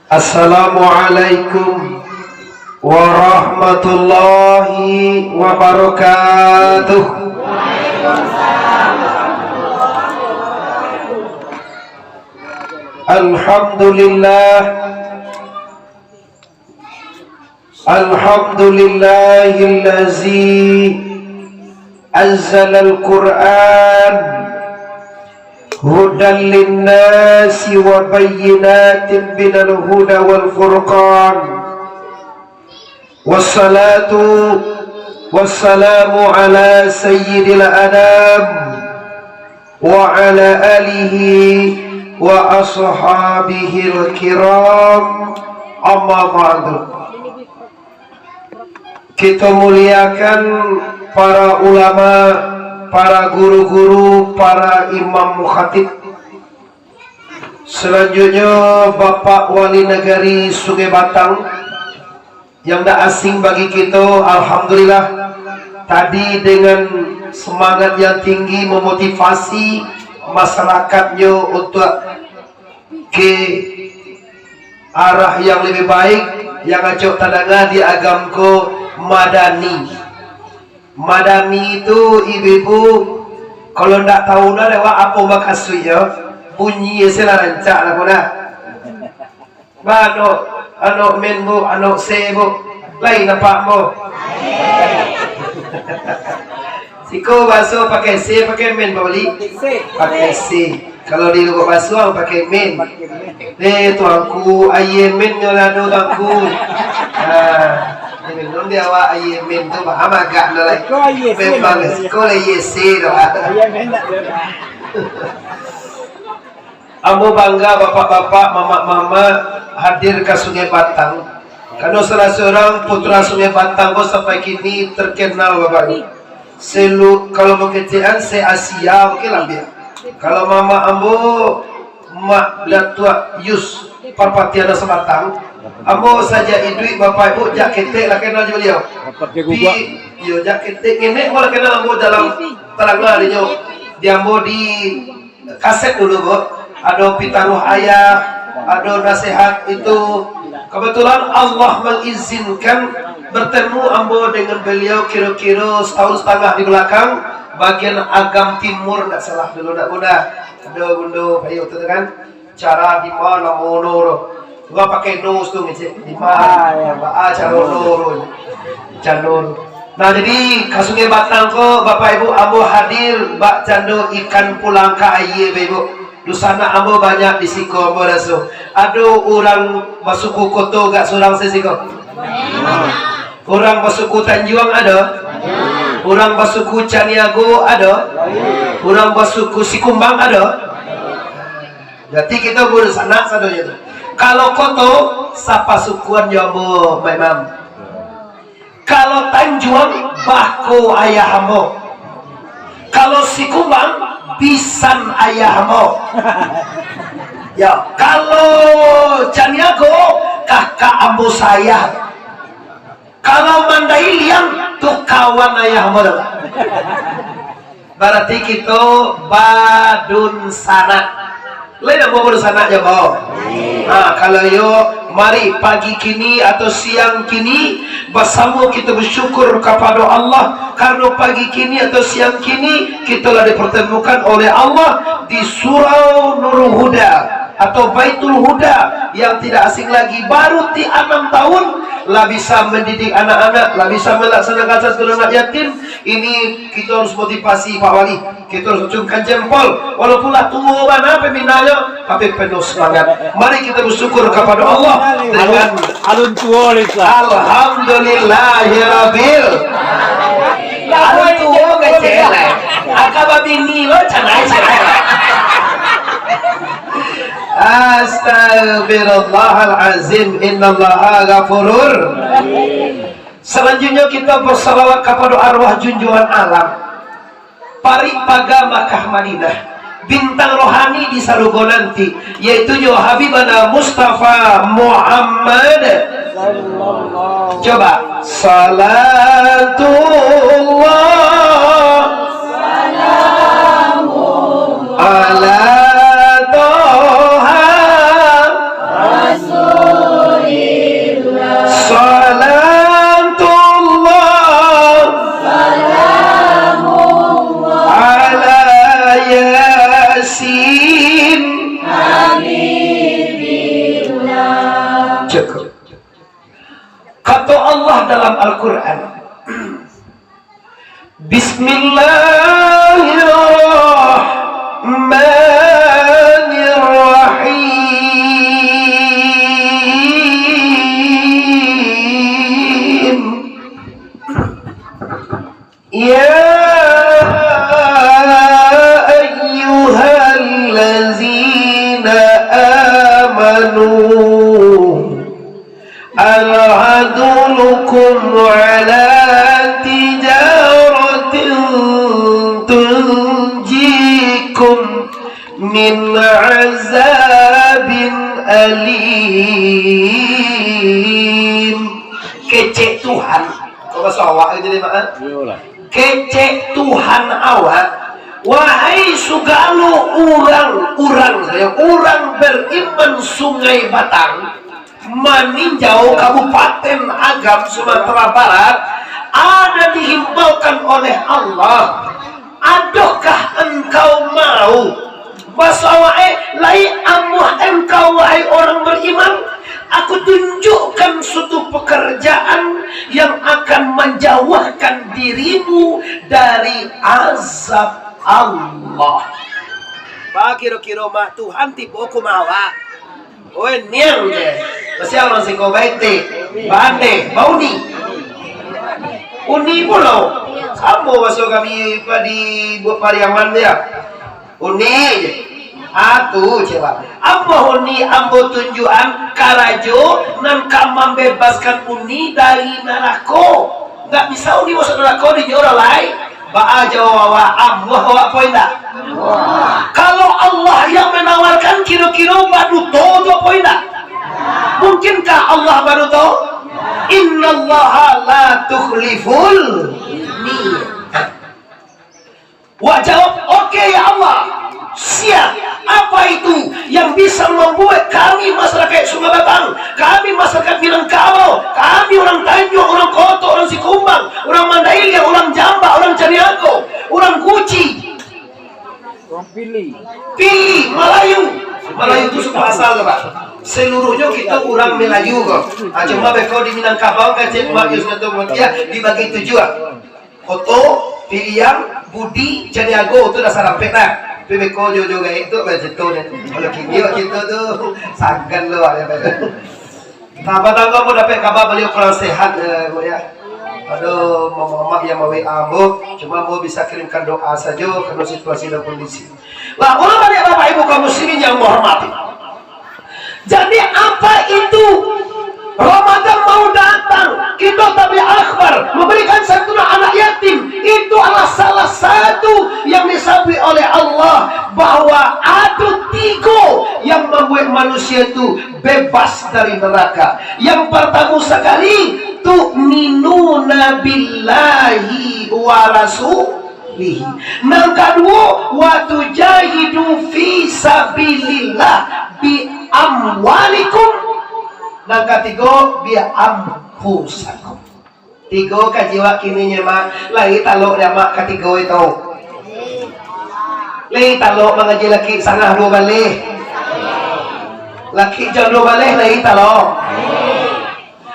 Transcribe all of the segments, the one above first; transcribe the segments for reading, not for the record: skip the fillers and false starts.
Assalamualaikum warahmatullahi wabarakatuh. Alhamdulillah, alhamdulillahillazi anzalal Qur'an hudan linnasi wa bayyinatin minal huda wal furqan. Wassalatu wassalamu ala sayyidil anam wa ala alihi wa ashabihil kiram, amma ba'du. Kita muliakan para ulama, para guru-guru, para imam mukhatib. Selanjutnya Bapak Wali Negari Sungai Batang yang tak asing bagi kita. Alhamdulillah, tadi dengan semangat yang tinggi memotivasi masyarakatnya untuk ke arah yang lebih baik, yang acok tadanga di agamku Madani. Madani itu ibu-ibu kalau ndak tahu dah lewat apa makasih ya bunyi sila rancak lah pun dah. Anak men bu, anak se bu, lain nampak bu. Siko basuh pakai se, pakai men beli. Pakai se. Kalau di luar basuh pakai men. Tuanku ayam men nyolado tuanku. Minum dia awak ayam men tu bah agak nolai. Memang sekolah yesi doa. Ambo bangga bapak-bapak, mama-mama hadir ke Sungai Batang. Karena salah seorang putra Sungai Batang kau sampai kini terkenal bapak ini. Kalau mengkecilan se Asia mungkin lebih. Kalau mama ambo mak datua Yus Parpatiana Sebatang. Ambo saja idui bapak ibu jak ketek lah kenal beliau. Tapi yo jak ketek ini mau kenal ambo dalam terangga dia ambo di kaset dulu bu. Ada pitaruh ayah, ada nasihat itu. Kebetulan Allah mengizinkan bertemu ambo dengan beliau kira-kira setahun setengah di belakang bagian Agam Timur, tak salah dulu tak mudah. Ada bunda ayo tu kan cara di mana mono gua pakai nos tu ngecek di mana cara mono jalur. Nah jadi ke Sungai Batang ko bapak ibu ambo hadir bak cando ikan pulang ke aye ibu. Di sana ambo banyak di siko ambo raso. Ada orang basuku koto gak seorang sesiko. Orang basuku Tanjuang ada. Orang basuku Caniago ada. Orang basuku Sikumbang ada. Jadi kita guru sana satunya tu. Kalau koto sapa sukuan jambo memang. Kalau Tanjuang bahko ayah ambo. Kalau Sikumbang pisan ayahmu. Ya, kalau Caniago kakak ambo saya. Kalau Mandailing tuh kawan ayahmu. Berarti kita badun sana. Lain apa badun sana aja boh. Nah, kalau yo mari pagi kini atau siang kini bersama kita bersyukur kepada Allah karena pagi kini atau siang kini kita telah dipertemukan oleh Allah di Surau Nurul Huda atau Baitul Huda yang tidak asing lagi. Baru 6 tahun lah bisa mendidik anak-anak, lah bisa melaksanakan sekolah anak yatim. Ini kita harus motivasi Pak Wali, kita harus acungkan jempol walaupun lah tua mana pembinanya tapi penuh semangat. Mari kita bersyukur kepada Allah dengan alun tua alhamdulillahirabbil alun tua kecil akaba bini lo canai. Astaghfirullahalazim, innallaha ghafurur. Selanjutnya kita bersalawat kepada arwah junjungan alam Paripaga Makkah Madinah, bintang rohani di Sarugo nanti, yaitu Habibana Mustafa Muhammad. Coba salatullah salamullah ala toha rasul cukup. Kata Allah dalam Al-Quran, Bismillahirrahmanirrahim. Ya ayyuhallazina amanu hal adullukum ala tijaratin tunjikum min azabin alim. Kece Tuhan, kau bahasa awak jadi mak? Kece Tuhan awak, wahai sugalu orang beriman Sungai Batang, meninjau Kabupaten Agam Sumatera Barat, ada dihimbaukan oleh Allah, adakah engkau mau basawae lai amuh engkau wahai orang beriman, aku tunjukkan suatu pekerjaan yang akan menjauhkan dirimu dari azab Allah. Pak kira-kira mak Tuhan tipu aku mawa. Oh niang je. Masih orang singko baite. Bande, bauni. Uni pulau. Kamu masuk kami di buat pariaman dia. Uni je. Atu coba. Apa uni ambo tunjuan karajo nan kamam bebaskan uni dari neraka. Enggak bisa uni masuk neraka di orang lain. Ba jawa Allah wa poin dah. Kalau Allah yang menawarkan kira-kira baru tahu poin dah. Mungkinkah Allah baru tahu? Innallaha la tukhliful mi'ad. Wah jawab, oke ya Allah. Siap. Apa itu yang bisa membuat kami masyarakat Sungai Batang, kami masyarakat Minangkabau, kami orang Tanjung, orang Koto, orang Sikumbang, orang Mandailing, orang Jamba, orang Caniago, orang Guci, orang Pilih, Melayu itu suku asal Pak. Seluruhnya kita orang Melayu kok. Cuma beko di Minangkabau kecil Magius Nato Mutia dibagi tujuan. Koto, Piliang, Budi, Caniago itu dasar rampetah. Pibeko juga itu begitu nih. Kalau kini kita tuh sagan loh ya. Tangga mau dapat kabar beliau kurang sehat ya. Aduh, mama yang mau ambo, cuma mau bisa kirimkan doa saja karena situasi dan kondisi. Lah, orang banyak bapak ibu kaum muslimin yang menghormati. Jadi apa itu? Ramadan mau datang, kita tabi akbar memberikan santunan anak yatim. Itu adalah salah satu yang disabri oleh Allah, bahwa ada tiga yang membuat manusia itu bebas dari neraka. Yang pertama sekali, tu'minuna billahi wa rasulihi. Yang kedua, wa tujahidu fi sabilillah bi amwalikum. Yang ketiga, biar ampusakum. Tiga kajiwa kini mak, lagi talok dia mak ketiga itu. Lagi talok mengaji laki sangat dua balik. Laki jam 2 balik lagi talok.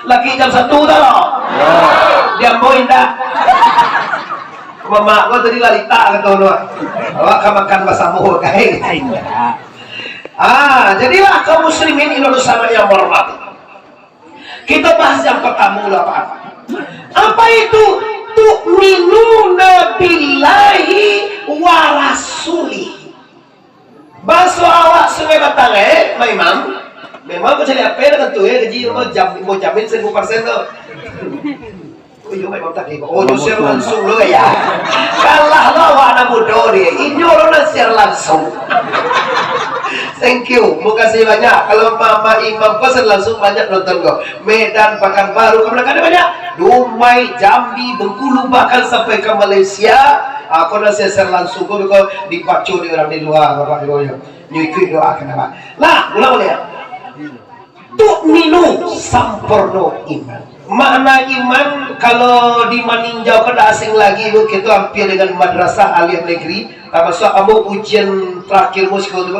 Laki jam 1 talok. Dia mau indah. Mama gua tadi lalita kata orang. Awak kan makan basamu kain. Jadilah kaum muslimin Indonesia yang hormat. Kita bahas yang pertama apa? Apa itu tu'minuna billahi wa rasulihi? Bahasa awak Sungai Batang memang kau cari apa dengan tu gaji mau jamin 1000% tu. Yo memang tak ibu. Oh, share langsung lo ya. Kalah lo anak muda dia. Inyo lo share langsung. Thank you, makasih banyak. Kalau Mama Imam pesan langsung banyak nonton kok. Medan, Pekanbaru, kemana-mana banyak. Dumai, Jambi, Bengkulu, bahkan sampai ke Malaysia. Aku nasi share langsung kok dipacu di orang di luar, Bapak Ibu. Nyuikuin doa kenapa? Lah, ulang ya. Tu'minu sampurno iman. Makna iman kalau di maninjau kada asing lagi bu, kita hampir dengan madrasah aliyah negeri. Termasuk kamu ujian terakhir muskul tu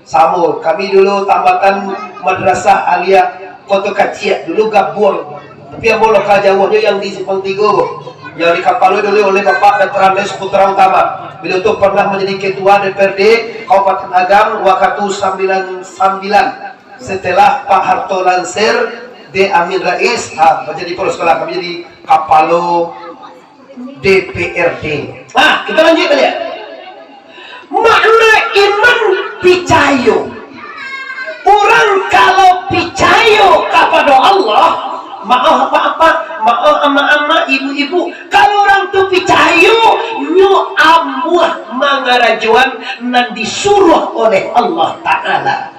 sama. Kami dulu tambatan madrasah aliyah kota kecil dulu gabung, tapi yang mau lokal jauhnya yang di Simpang Tigo, yang dikapalui dulu oleh Bapak Veteran Putra Utama. Beliau itu pernah menjadi ketua DPRD Kabupaten Agam waktu 99 setelah Pak Harto Lanser D. Amin Rais menjadi kepala sekolah, kami jadi Kapalo DPRD. Nah, kita lanjut aja. Makna iman picayo. Orang kalau picayo kepada Allah, maaf ama ibu-ibu, kalau orang tuh picayo nyu amuah mangarajuan nan disuruh oleh Allah Ta'ala.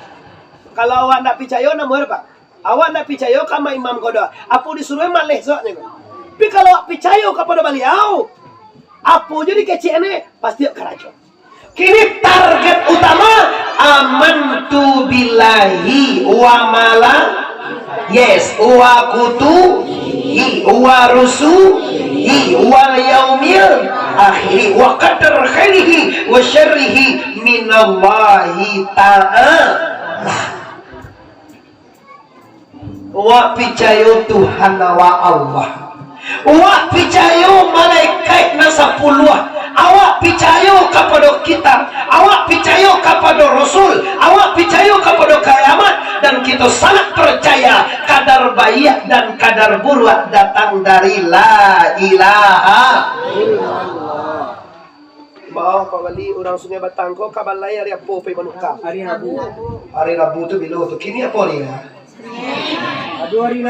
Kalau awak nak picayo namun apa? Awak nak picayo kama Imam Goda. Apa disuruh malih soalnya. Tapi kalau awak picayo kepada beliau, apa jadi kecil ini pasti kerajo. Kini target utama amantu billahi wa mala wa kutubihi wa rusulihi wal yaumil akhir wa qadar khairihi wa syarrihi minallahi ta'ala. Wa picayo Tuhan wa Allah, wa picayo malaikat nasapuluh, awak picayo kepada kitab, awak picayo kepada Rasul, awak picayo kepada kiamat, dan kita sangat percaya kadar baik dan kadar buruk datang dari la ilaha illallah. Maaf Pak Wali, orang Sungai Batang kau kabalai hari apa manuka? Hari Rabu. Hari Rabu tu bila tu kini apa ni?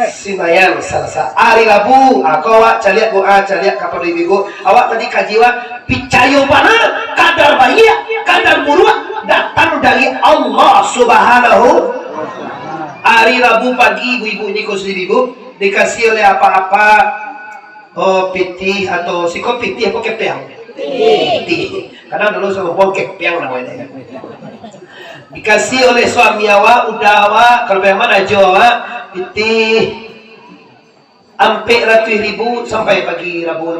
Sinayan salsa hari Rabu. Aku awak caliak caliak kepada ibu. Awak tadi kajiwa picayo pana kadar baik kadar buruk datang dari Allah Subhanahu. Hari Rabu pagi ibu-ibu ini khusus ibu dikasih oleh apa-apa pitih atau siko pitih apa kepeang pitih. Karena dulu sama bom kepeang namanya. Dikasih oleh suami awak, udah awak, kalau memang aja awak, pitih ampe ratus ribu sampai pagi Rabu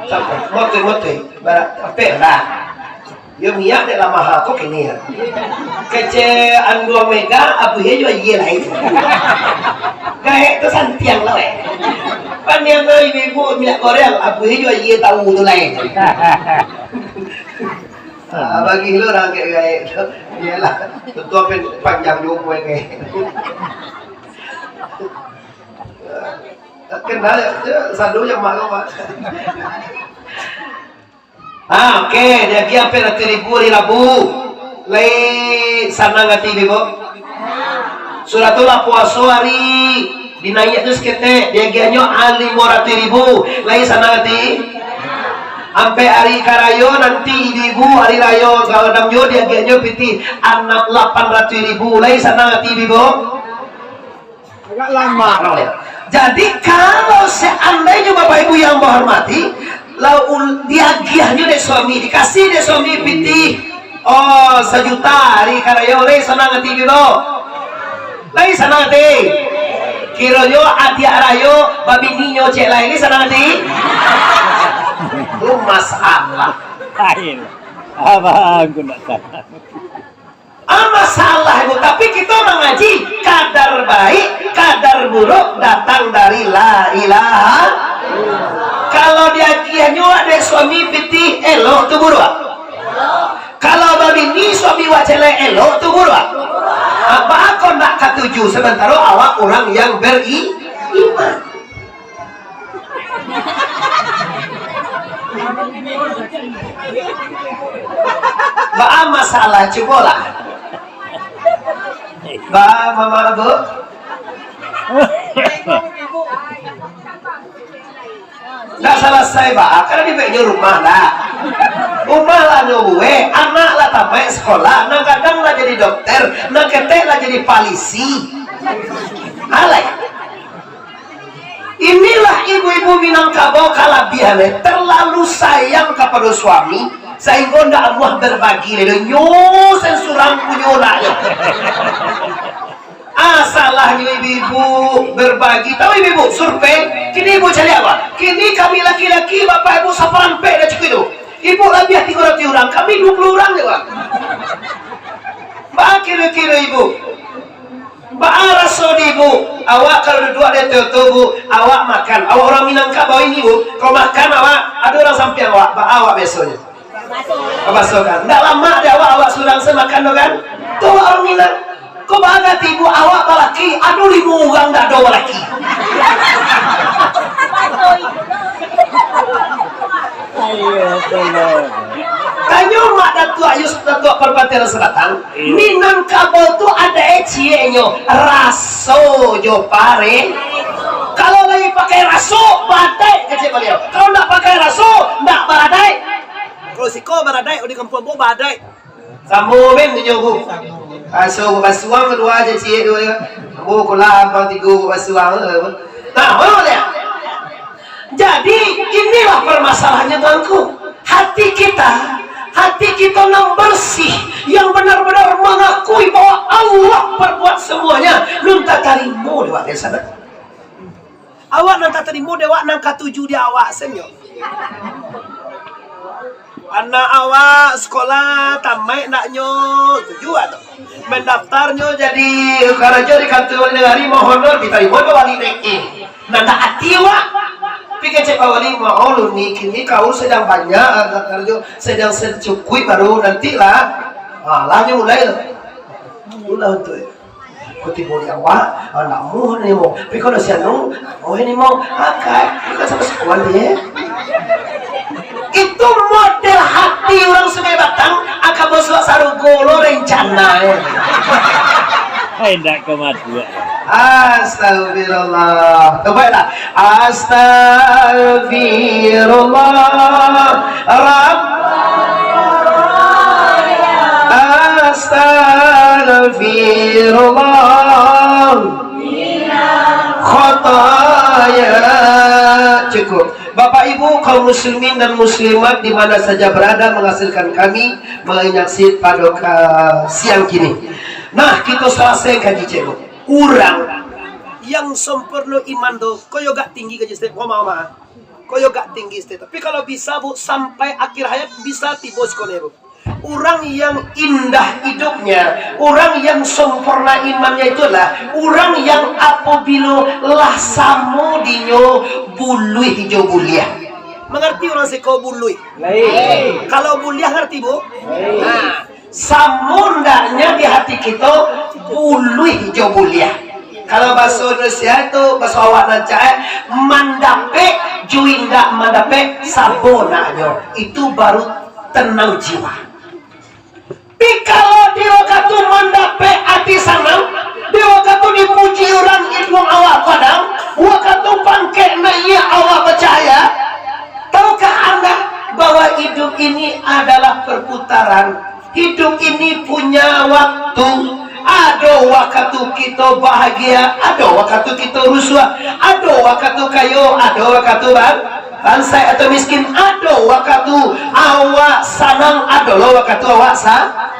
sampai motoy barat ampe lah. Yo minyak dek lama kok ini ya. Kece andua mega abu he juga iya lah itu. Kayak itu santiang lah eh. Pan yang ibu minyak goreng abu he juga iya tahu tu lain. Bagi lo orang kayak itu, iyalah, tentu apa panjang juga kayak. Kenal ya, sadu yang malu pak. Oke, dia kia apa ribu Rabu, lay sana ngati bibo. Suratullah puasa hari dinaik terus kete, dia kia nyo ali 500.000, lay sana ngati. Sampai hari karayo nanti ibu hari rayo kalau namanya dia genyo piti anak 800.000 lagi sana ngati bibo agak lama. Jadi kalau seandainya bapak ibu yang menghormati lalu dia giahnya deh suami dikasih deh suami piti 1 juta hari karayo lagi sana ngati bibo lagi sana ngati kiroyo adia rayo babi ninyo cek lagi sana ngati itu masalah lain apa aku nak salah masalah itu. Tapi kita mengaji kadar baik kadar buruk datang dari la ilaha. Kalau dia kianyo ada suami piti elok tu buruk, kalau babi ni suami wacele elok tu buruk. Apa aku nak ketujuh sementara awak orang yang beriman. Ba masalah cobalah. Ba mama bu. Dah selesai ba, karena di bagian rumah lah. Rumah lah nyewe, anak lah tamat sekolah, nak kadang lah jadi dokter, nak ketek lah jadi polisi. Alay. Inilah ibu-ibu Minangkabau kalabihannya terlalu sayang kepada suami sehingga tidak mau berbagi nyusen surang punyolanya. Salahnya ibu-ibu berbagi. Tahu ibu survei kini ibu cari apa? Kini kami laki-laki bapak ibu saparampe dah cukup itu. Ibu lebih 300 orang, kami 20 orang ya pak. Mbak kira-kira ibu Mbak Rasodi ibu ibu, awak kalau duduk ada tubuh, awak makan. Awak orang Minangkabau ini bu, kalau makan awak, ada orang samping awak besoknya. Basuh kan? Nggak lama ada awak surang semakan kan? Tuh orang Minang. Kau banget ibu awak balaki, aduh 5 orang nggak ada balaki. Kanyo mak datua ayus datua perpatian selatan Minangkabau tuh ada ecienyo raso jo pare. Kalau lagi pakai raso badai kecil beliau. Kalau nggak pakai raso nggak badai. Kalau siko badai di kampung bu badai. Samumin di jogu. Raso basuang kedua aja cie dua. Bu kula apa tiga basuang. Nah, boleh. Jadi inilah permasalahannya tuanku. Hati kita yang bersih, yang benar-benar mengakui bahwa Allah berbuat semuanya. Nunta tarimu dewa desa. Awak nunta tarimu dewa nangka 7 di awak senyo. Anak awak sekolah tamai naknyo 7 atau mendaftarnya jadi karajo di kantor negari mohon diterima ke wali neki. Nanda atiwa pikir cek awali mau lu nih kini kau sedang banyak kerja sedang secukui baru nanti lah malahnya mulai untuk kuti boleh awak anakmu nih mau tapi kalau sianu oh ini mau akak bukan sama sekolah dia itu model hati orang Sungai Batang akan masuk sarugolo rencana hendak kemajuan. Astagfirullah. Cobalah. Astagfirullah. Astagfirullah. Khataya. Cukup. Bapak Ibu kaum muslimin dan muslimat di mana saja berada menghasilkan kami menyaksikan pada siang kini. Nah, kita selesai kaji cebok. Orang yang sempurna iman tuh koyo gak tinggi ke setiap mama koyo gak tinggi setiap tapi kalau bisa bu sampai akhir hayat bisa tibos koneru orang yang indah hidupnya orang yang sempurna imannya itulah orang yang apabila lah samudinyo bului hijau buliah mengerti orang seko bului kalau buliah ngerti bu nah samundanya di hati kita bului hijau buliah. Kalau bahasa Indonesia itu bahasa awak nancai mandape juinda mandape sabonanya itu baru tenang jiwa. Tapi kalau di waktu mandape hati sanang di waktu dipuji orang itu awak kadang waktu pangke nanya awak percaya tahukah anda bahwa hidup ini adalah perputaran. Hidup ini punya waktu. Ada waktu kita bahagia, ada waktu kita rusuh, ada waktu kayo, ada waktu bansai atau miskin, ada waktu awak sanang, ada waktu awak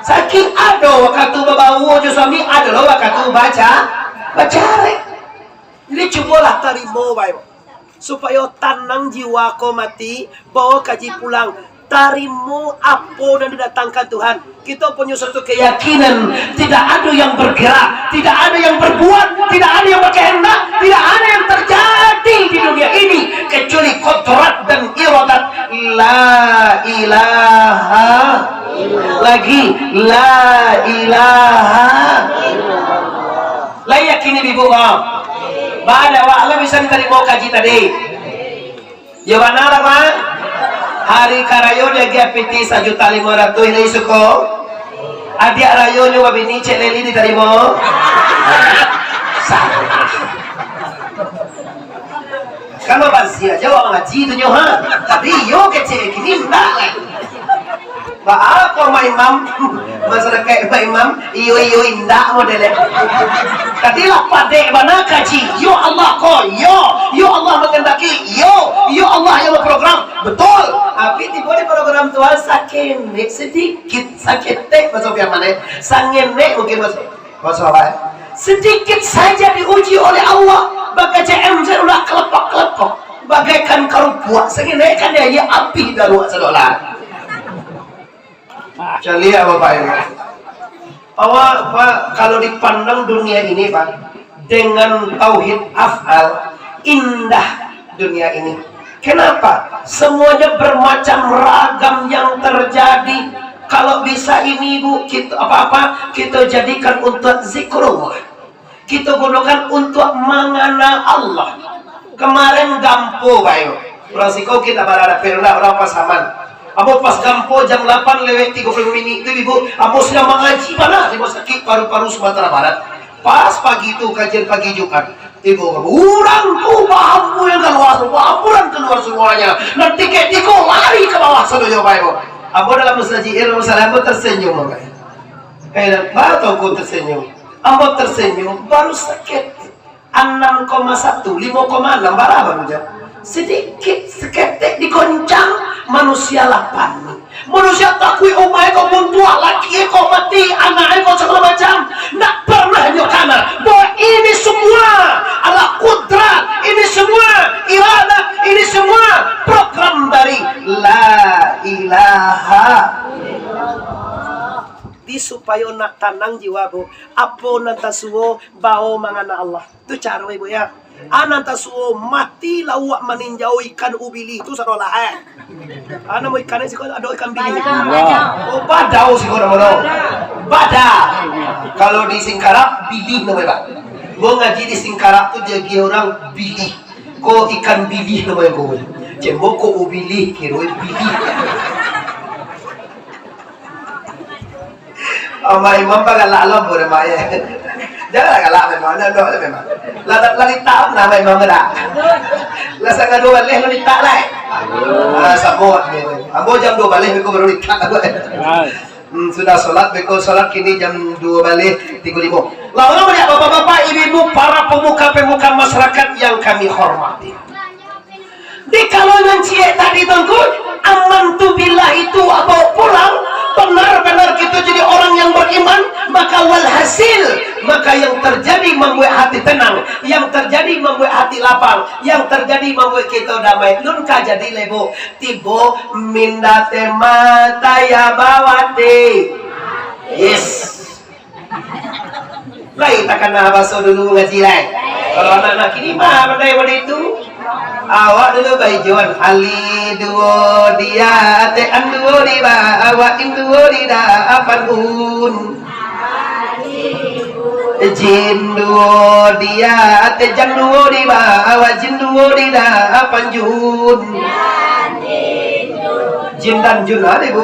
sakit, ada waktu bawa suami, ada waktu baca. Jadi cobalah terima baik supaya tenang jiwa kau mati, bawa kaji pulang. Tarimu apa dan didatangkan Tuhan. Kita punya satu keyakinan tidak ada yang bergerak, tidak ada yang berbuat, tidak ada yang berkehendak, tidak ada yang terjadi di dunia ini kecuali kodrat dan iradat. La ilaha lagi la ilaha layak ini bibu bada wa Allah bisa diterima kaji tadi jawaban apa hari karayo dia GPT 1.500.000 ini suko adik rayo nyoba bini cek leli diterima kalau bazia jawab ngaji itu nyoha tapi yo kecek gini enggak apa ma imam masalah kayak ma imam iyo indah modelnya tadilah pada mana kaji yo Allah ko yo Allah mengendaki yo Allah yang berprogram betul tapi tiba di program Tuhan sakit sedikit sakit masuk yang mana sangen mungkin masuk apa sedikit saja diuji oleh Allah bagai CMZ udah kelepok bagaikan kerupuan segini kan dia api darurat sedolah Cali apa Pak ini? Awak Pak kalau dipandang dunia ini Pak dengan tauhid af'al, indah dunia ini. Kenapa? Semuanya bermacam ragam yang terjadi. Kalau bisa ini Bu, kita apa-apa kita jadikan untuk zikrullah. Kita gunakan untuk mengenal Allah. Kemarin gampo bayo. Rasiko kita berada perla orang pasaman. Abo pas gampo jam 8:30 itu Ibu, abo sedang mengaji mana di rumah sakit paru-paru Sumatera Barat. Pas pagi itu kajian pagi Jumat. Ibu, orang tuh bambu yang keluar, bamburan keluar semuanya. Nanti ketiko lari ke bawah semuanya bayo. Abo dalam masalah abo tersenyum makanya. Kayak baru kau tersenyum. Abo tersenyum baru sakit 6,1 5,6 berapa saja sedikit seketek dikoncang manusia 8 manusia takui umai kau muntua laki kau mati anak kau segala macam nak pernah nyokana bahwa ini semua adalah kudrat, ini semua iradah, ini semua program dari la ilaha di supaya nak tanang jiwa Bu apa nanta suwo bau mangana Allah itu cara Ibu ya ananta suwo mati lawak meninjau ikan ubili itu sadolah ana mau ikan sih ada ikan bili oh badau sih kau nama bada kalau di Singkarak bili namanya Pak gua ngaji di Singkarak tuh jadi orang bili kok ikan bili namanya gua jembok kok ubili kira bili Ama imam pa galala boleh maya. Jangan galak memang, ada memang. Lagi tahu nama imam ada. Lasa ngadu balik lu ditak lah. Sabot ni. Abo jam 2 balik aku baru ditak. Sudah sholat, beko sholat kini jam 2 balik 3.5. Lalu melihat bapak-bapak, ibu-ibu, para pemuka-pemuka masyarakat yang kami hormati. Di kalau yang cie tadi tengku, aman tu billah itu apa pulang. Benar-benar kita jadi orang yang beriman, maka walhasil, maka yang terjadi membuat hati tenang, yang terjadi membuat hati lapang, yang terjadi membuat kita damai. Lunka jadi lebo tibo mindate mata ya bawate. Yes. Lai takkan bahasa dulu ngaji lai. Kalau anak-anak ini mah pandai pada itu. Awak dulu bajuan ali duo dia te anduo di awak induo di da apanun jin duo dia te jan duo di awak jin duo di da apanjun jin dan jun ada Bu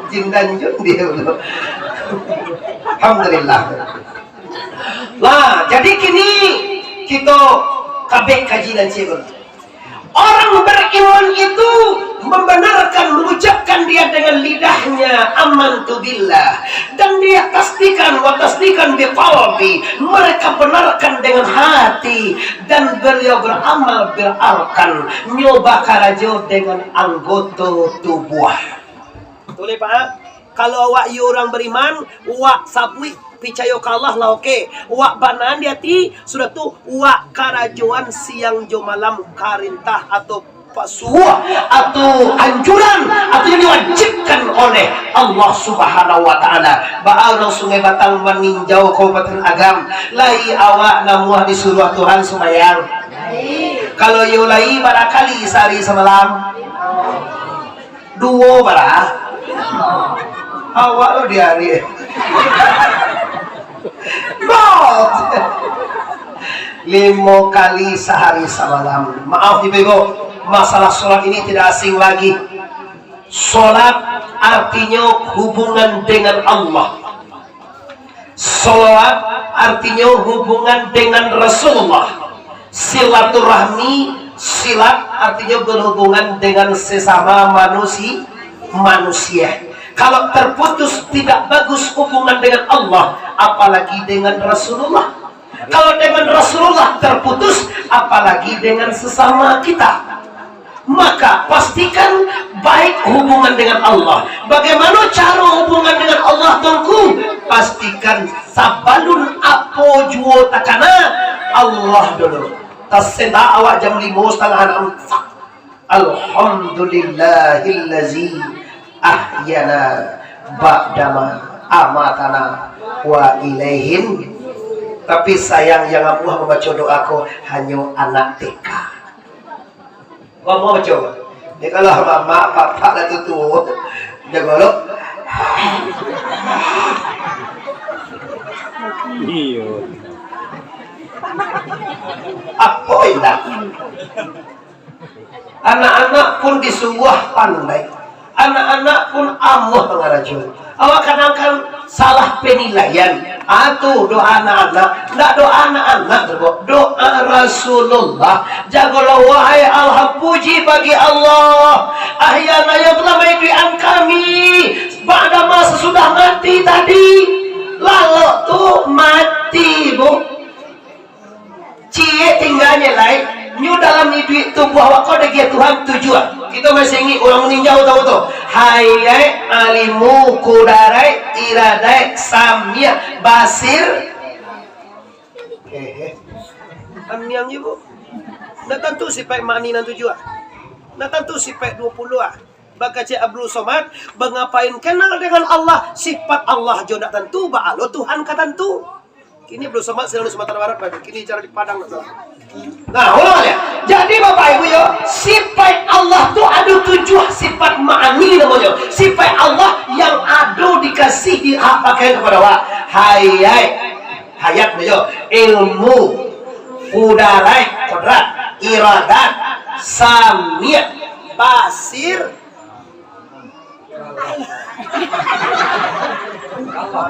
jin dan jun dia dulu alhamdulillah lah jadi kini kita kabeh kaji dan cibur. Orang beriman itu membenarkan, mengucapkan dia dengan lidahnya amantu billah, dan dia tasdikan wa tasdikan biqalbi, mereka benarkan dengan hati, dan beliau beramal berarkan nyoba karajo dengan anggota tubuh. Betul Pak? Kalau awak orang beriman, wak sabwi picayo kalah lah oke. Wak banan di hati sudah tuh wak karajuan siang jo malam karintah atau pasuah atau anjuran atau yang diwajibkan oleh Allah Subhanahu wa taala. Ba'al Sungai Batang meninjau Kabupaten Agam, lai awak namuah disuruh Tuhan sembahyang. Kalau yulai barangkali sehari semalam. Duo barah. Awak lo di hari. God 5 kali sehari semalam. Maaf ibu-ibu, masalah sholat ini tidak asing lagi. Sholat artinya hubungan dengan Allah. Sholat artinya hubungan dengan Rasulullah. Silaturahmi, silat artinya berhubungan dengan sesama manusia. Kalau terputus tidak bagus hubungan dengan Allah, apalagi dengan Rasulullah. Kalau dengan Rasulullah terputus, apalagi dengan sesama kita. Maka pastikan baik hubungan dengan Allah. Bagaimana cara hubungan dengan Allah tunggu? Pastikan sabalun apo juo takana Allah dulu. Tasenda awak jam 5:30. Alhamdulillahillazi ahyana ba'dama amatana wa ilaihin Tapi sayang yang amuah membaca doaku hanya anak TK. Kau mau baca? Ini kalau mama, papa dah tutup, jaga lo. Iya. Apa indah? Anak-anak pun disuguh pandai. Anak-anak pun amuh mengarajul. Awak kadang-kadang salah penilaian. Atau doa anak-anak, tidak doa anak-anak, doa Rasulullah. Jagalah wahai Allah, puji bagi Allah. Ahyana yang telah menghidupkan kami pada masa sudah mati tadi. Lalu tuh mati bu. Cie tinggalnya lain. Nyu dalam hidup tubuh awak kau dengan Tuhan tujuan. Kita masih ingin orang meninjau tahu tu. Hayai alimu kudarai iradai samia basir. Amiang ibu. Nak tentu sifat mani nan tujuan. Nak tentu sifat 20 ah. Baka Cik Abdul Somad mengapain kenal dengan Allah, sifat Allah jo nak tentu ba Allah Tuhan ka tentu. Kini Abdul Somad sedang di Sumatera Barat Pak. Kini cara di Padang nak salah. Nah, ulang ya. Jadi Bapak Ibu yo, sifat Allah tu ada 7 sifat ma'ani namanya. Sifat Allah yang ada dikasih diapakan kepada awak. Hayat yo, ilmu, kudarai, kodrat, iradat, samia, basir.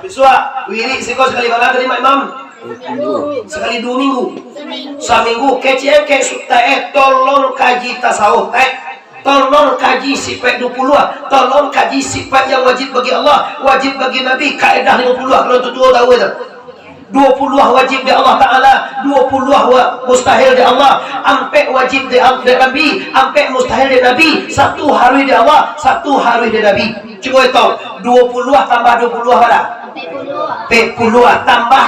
Biswa, wiri siko sekali bala terima imam. Sekali 2 minggu. Seminggu kecil ke sutae tolong kaji tasawuf tolong kaji sifat 20, tolong kaji sifat yang wajib bagi Allah, wajib bagi Nabi, kaedah 50 kalau tuh tahu itu. 20 wajib di Allah Ta'ala, 20 mustahil di Allah, ampe wajib di Nabi, ampe mustahil di Nabi, 1 hari di Allah, 1 hari di Nabi. Coba itu 20 tambah 20 berapa? 40 tambah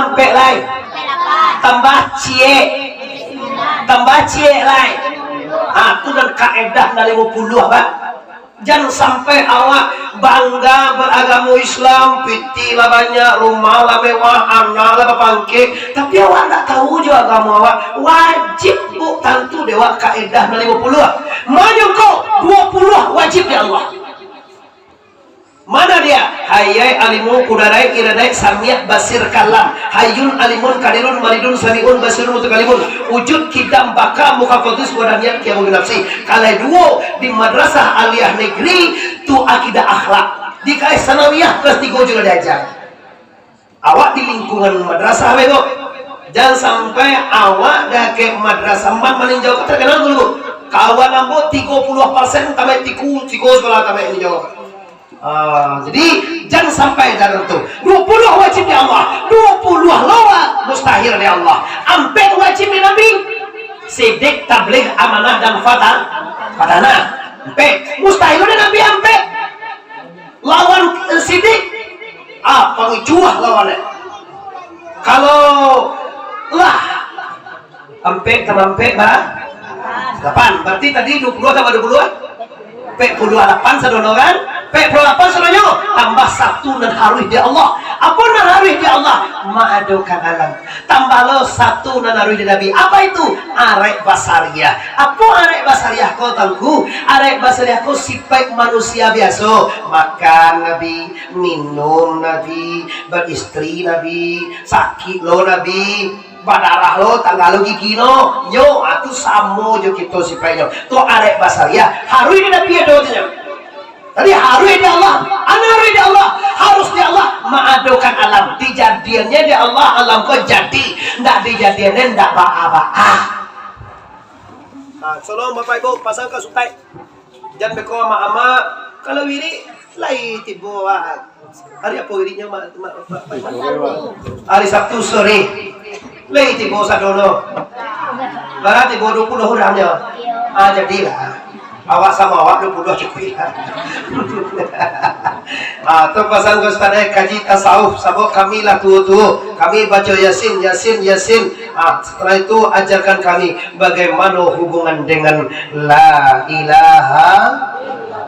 ampe lain, tambah cie lain. Aku dan kaedah dari 50 apa? Jangan sampai awak bangga beragama Islam, piti lah banyak, rumah lah mewah, anak lah berpangke, tapi awak tak tahu juga agama awak. Wajib bu tentu dewa kaedah dari 50. Mana kau 20 wajib ya Allah. Mana dia? Hayai alimu kudarai iradai samiyah basir kalam. Hayun alimun kadirun maridun samiun basirun mutakalimun. Wujud kidam baka mukafatus wadaniat kiamu binafsi. Kalau duo di madrasah aliyah negeri tu akidah akhlak. Di KS sanawiyah kelas 3 juga diajar. Awak di lingkungan madrasah bego. Jangan sampai awak dah ke madrasah meninjau terkenal dulu. Kawan ambo 30% tamai tiku sekolah tamai ninjau. Jadi jangan sampai dalam itu 20 wajib di Allah, 20 lawa mustahil di Allah, ampe wajib di Nabi, sidik, tabligh, amanah dan fatanah, ampe mustahil di Nabi, ampe lawan sidik pengicuah lawannya. Kalau lah ampe tamampe bah 8, berarti tadi 20 tambah 20 P28 sadono kan? P28 sadono tambah 1 dan harus di Allah. Apa nan harus di Allah? Ma'adukan alam. Tambah lo 1 dan harus di Nabi. Apa itu? Arek basariah. Apa arek basariah kau tangku? Arek basariah kau sifat manusia biasa. Makan Nabi, minum Nabi, beristri Nabi, sakit lo Nabi, badarah lo tanggal lo gigi no yo atu samo jo kita sifatnya tu arek basariah harus di Nabi doanya. Tadi harus di Allah, harus di Allah, harus di Allah, ma'adukan alam. Dijadiannya di Allah, alam kau jadi, ndak dijadiannya ndak ba'a-ba'a. Nah, tolong Bapak Ibu pasang ke subtai. Jangan beko ama-ama kalau wiri lai tibo hari apa wirinya hari Sabtu sore. Lai tibo sadono. Barat tibo 20 orangnya. Jadilah. Awak sama awak 20 cukup ya. Terpasan Ustaz kaji tasawuf sama kami lah tu. Kami baca Yasin. Setelah itu ajarkan kami bagaimana hubungan dengan la ilaha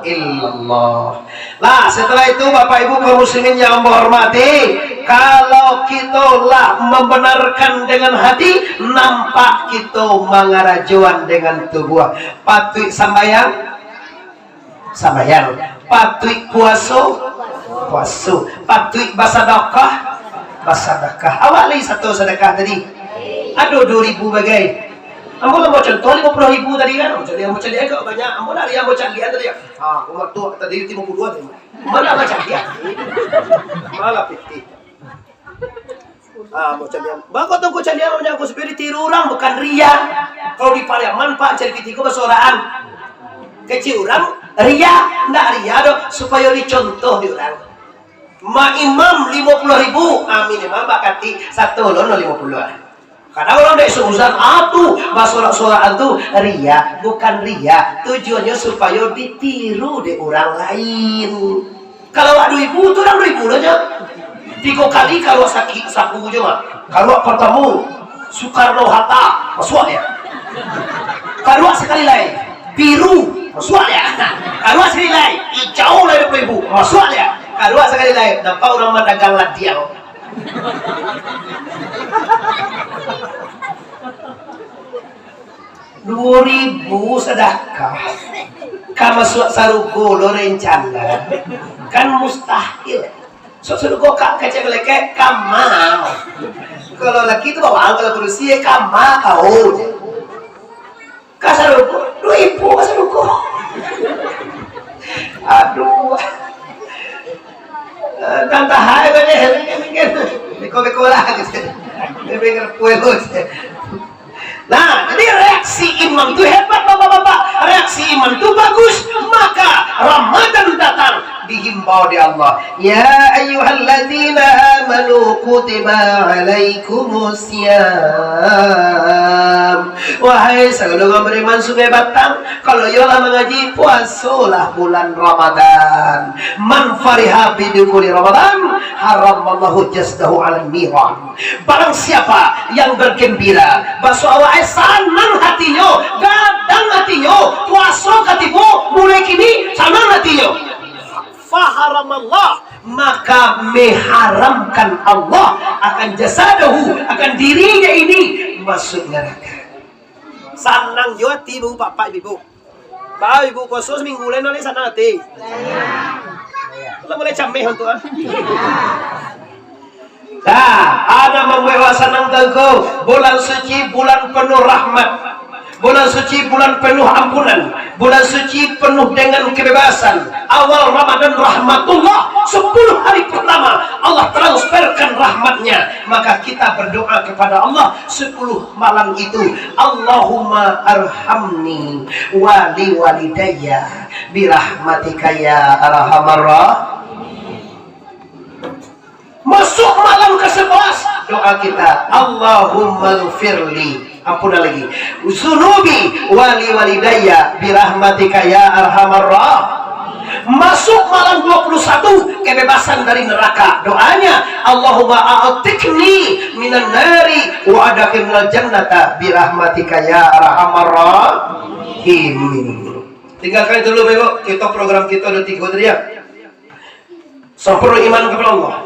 illallah. Nah, setelah itu Bapak Ibu kaum muslimin yang hormati, kalau kita lah membenarkan dengan hati, nampak kita mengarajuan dengan tubuh. Patut sambayang, patut puasa, patut bersedekah, awali satu sedekah tadi. Aduh 2.000 bagai. Ambo mau contoh 50.000 tadi kan. Ambo cari agak banyak. Ambo lari ambo cari tadi ya. Umur tua tadi 52 tadi. Mana ambo cari ya? Malah piti. Mau cari. Bako tuh ku cari ambo nyangkut sepiri tiru orang bukan ria. Kalau di Pariaman Pak cari pitiku bersoraan. Kecil orang ria, ndak ria dong supaya dicontoh di orang. Ma imam 50.000, amin imam bakati 1 lono 50. Karena orang dari seuzan atuh basorak-sorakan tuh ria, bukan ria. Tujuannya supaya ditiru di orang lain. Kalau 2.000 tuh orang 2.000 aja. 3 kali kalau sakit sapu juga. Kalau pertama Soekarno Hatta, masuk ya. Kalau sekali lagi biru, masuk ya. Kalau sekali lagi hijau lagi 20.000, masuk ya. Kalau sekali lagi nampak orang mendagang ladiang. $2.000 sedekah kamu sarugo lo rencana kan mustahil. Sarugo kak kecek leke kamal. Kalau laki itu bawaan, kalau berusia kamal kau. Kasarugo $2.000 kasarugo. Aduh. Tanta hai beko lah gitu. Beko puelo. Nah, jadi reaksi imam itu hebat bapak-bapak. Reaksi imam itu bagus. Maka Ramadan datang dihimbau di Allah. Ya ayyuhalladzina amanu kutiba alaikumusiyam. Wahai segala beriman sungai batang, kalau yola mengaji puasalah bulan Ramadan. Man fariha bidukuli Ramadan haramallahu jasdahu ala niran. Barang siapa yang bergembira bahwa senang hatinya, gadang hatinya, puasa katimu mulai kini senang hatinya. Faharamallah, maka mengharamkan Allah akan jasadahu, akan dirinya ini masuk neraka. Senang juga tibu bapak ibu. Bapak ibu puasa seminggu lain oleh senang hati. Kalau mulai cameh untuk ada membawa senang tengku bulan suci, bulan penuh rahmat, bulan suci, bulan penuh ampunan, bulan suci penuh dengan kebebasan. Awal Ramadan rahmatullah, 10 hari pertama Allah transferkan rahmatnya. Maka kita berdoa kepada Allah 10 malam itu, Allahumma arhamni wali walidayya birahmatika ya arhamar rahimin. Masuk malam ke-11 doa kita, Allahumma ghfirli, ampuna lagi, zunubi wali walidayya birahmatika ya arhamar rahimin. Masuk malam 21 kebebasan dari neraka, doanya Allahumma a'tikni minan nari wa adkhilnal jannata birahmatika ya arhamar rahimin. Tinggalkan dulu Ibu, kita program kita udah 3 tadi ya. Sempurna iman kepada Allah.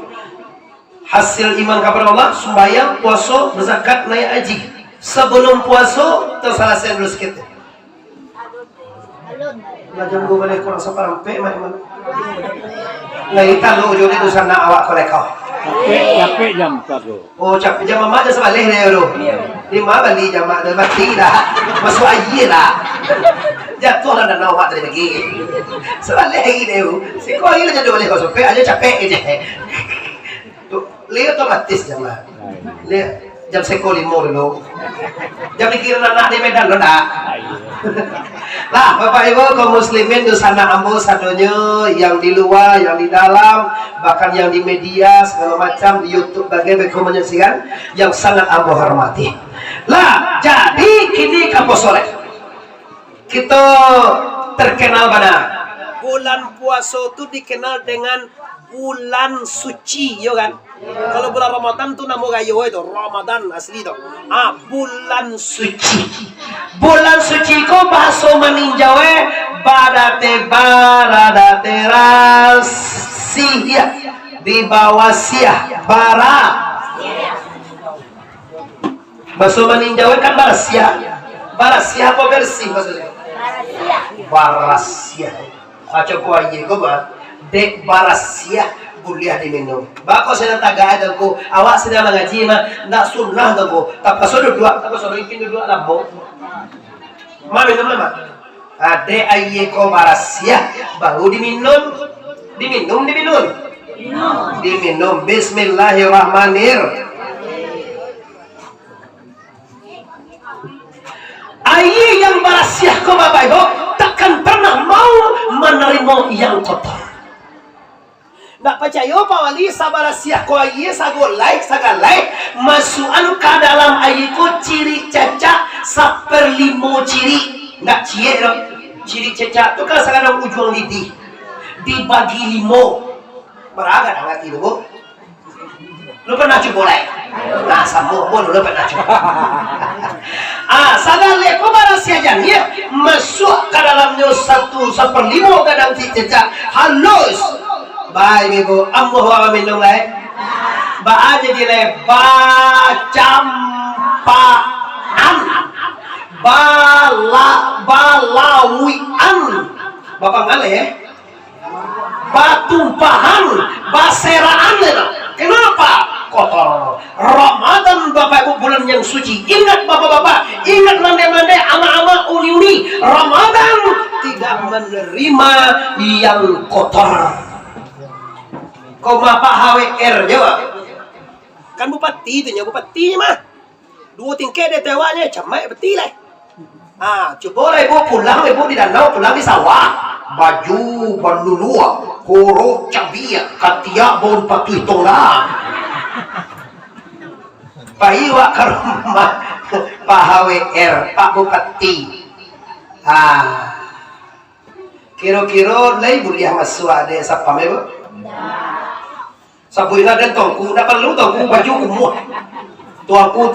Hasil iman kepada Allah, sembahyang, puasa, berzakat, naik haji. Sebelum puasa, terselesai dulu sedikit. Lajang gue boleh kurang separampe, iman. Nah, kita lu ujung itu sana awak kolekau. Capek jam satu. Oh, capek jam mama aja sebalik deh dulu. Lima balik jam mak dah mati dah. Masuk air lah. Jatuh lah dan awak tadi pergi. Sebalik lagi deh. Sekolah ini jadi boleh kau sampai aja capek aja. Lihat otomatis jam lah. Lihat jam sekolah 5 dulu. Jam dikira anak di Medan lo nak. Lah Bapak Ibu kaum muslimin di sana ambo sadonya, yang di luar, yang di dalam, bahkan yang di media segala macam di YouTube bagaimana menyaksikan yang sangat ambo hormati. Lah jadi kini kapo sore kita terkenal mana? Bulan puasa itu dikenal dengan bulan suci, ya kan? Kalau bulan Ramadan tuh nama gayo itu Ramadan asli itu. Bulan suci. Bulan suci ko bahasa meninjau badate baradate rasia di bawah siah bara. Bahasa meninjau kan barasia. Barasia apa bersih maksudnya? Barasia. Aco ko aye ko ba? Dek barasia kuliah diminum. Bako sedang tagay dan ko awak sedang mengaji mah nak sunnah dan ko. Tapi sudah dua, tapi sudah ini dua lambung. Ma minum lama. Ade aye ko barasia baru diminum. Diminum. Bismillahirrahmanirrahim. Aye yang barasia ko bapak ibu takkan pernah mau menerima yang kotor. Nak percaya Pak Wali sabarasiah ko aye sagolai sagalai masukan ke dalam aye ko ciri cacat 1/5 ciri. Nak cie dong. Ciri cacat tu kan sekarang ujung lidi dibagi 5. Beraga dah ngerti tu bu. Lu pernah coba boleh? Nah sama pun lu pernah coba. Sagalai ko barasia jangan masuk ke dalamnya 1/5 kadang cacat halus. Baik ibu, ambo hawa minum lai. Ba aja di lai bacampaan, balawian, bapak ngale ya. Batumpahan, baseraan ya. Kenapa? Kotor. Ramadan bapak ibu bulan yang suci. Ingat bapak-bapak, ingat mande-mande, ama-ama, uni-uni. Ramadan tidak menerima yang kotor. Kau Pak HWR jawab kan bupati itu nya bupati mah 2 tingkat dia tewanya camai beti lah. Coba lah ibu pulang ibu di danau pulang di sawah baju bandulua koro cabia katia bon patuh tonggang pahiwa ke rumah Pak HWR Pak Bupati. Kira-kira lagi boleh masuk ada siapa ibu? Sabuina dan tongku, tak perlu tongku baju kumut. Tuaku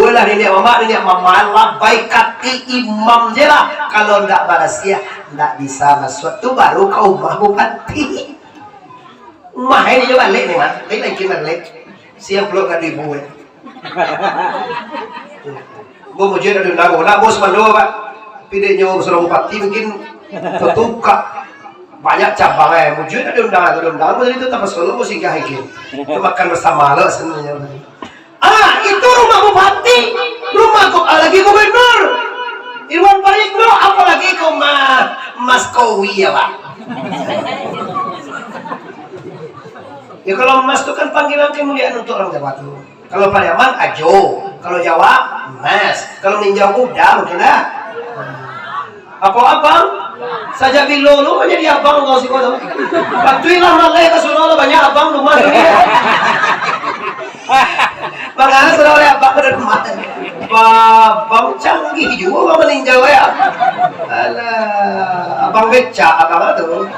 lah nenek mama labai kaki imam je lah. Kalau ndak barasia, ndak bisa masuk tu baru kau rumah bupati. Rumah ini je balik ni mah, ini lagi balik. Siap belum kat ibu. Gua mau jadi ada nak bos mana pak? Pidenya seorang bupati mungkin tertukar. Banyak cabang mujud ada undangan itu tanpa solo mesti gahikin itu makan bersama lo sebenarnya. Itu rumah bupati, rumah lagi gubernur Irwan Parikno, apalagi Mas Kowi ya pak. Ya kalau Mas itu kan panggilan kemuliaan untuk orang Jawa tuh. Kalau Pariaman Ajo, kalau Jawa Mas, kalau ninjau kuda mungkin lah. Apa abang? Saja bilolo menjadi abang kau sih kau. Patuilah malai ke sono banyak abang rumah dunia. Bagaimana saudara abang ke rumah? Abang canggih juga meninjau ya. Alah, abang beca abang itu.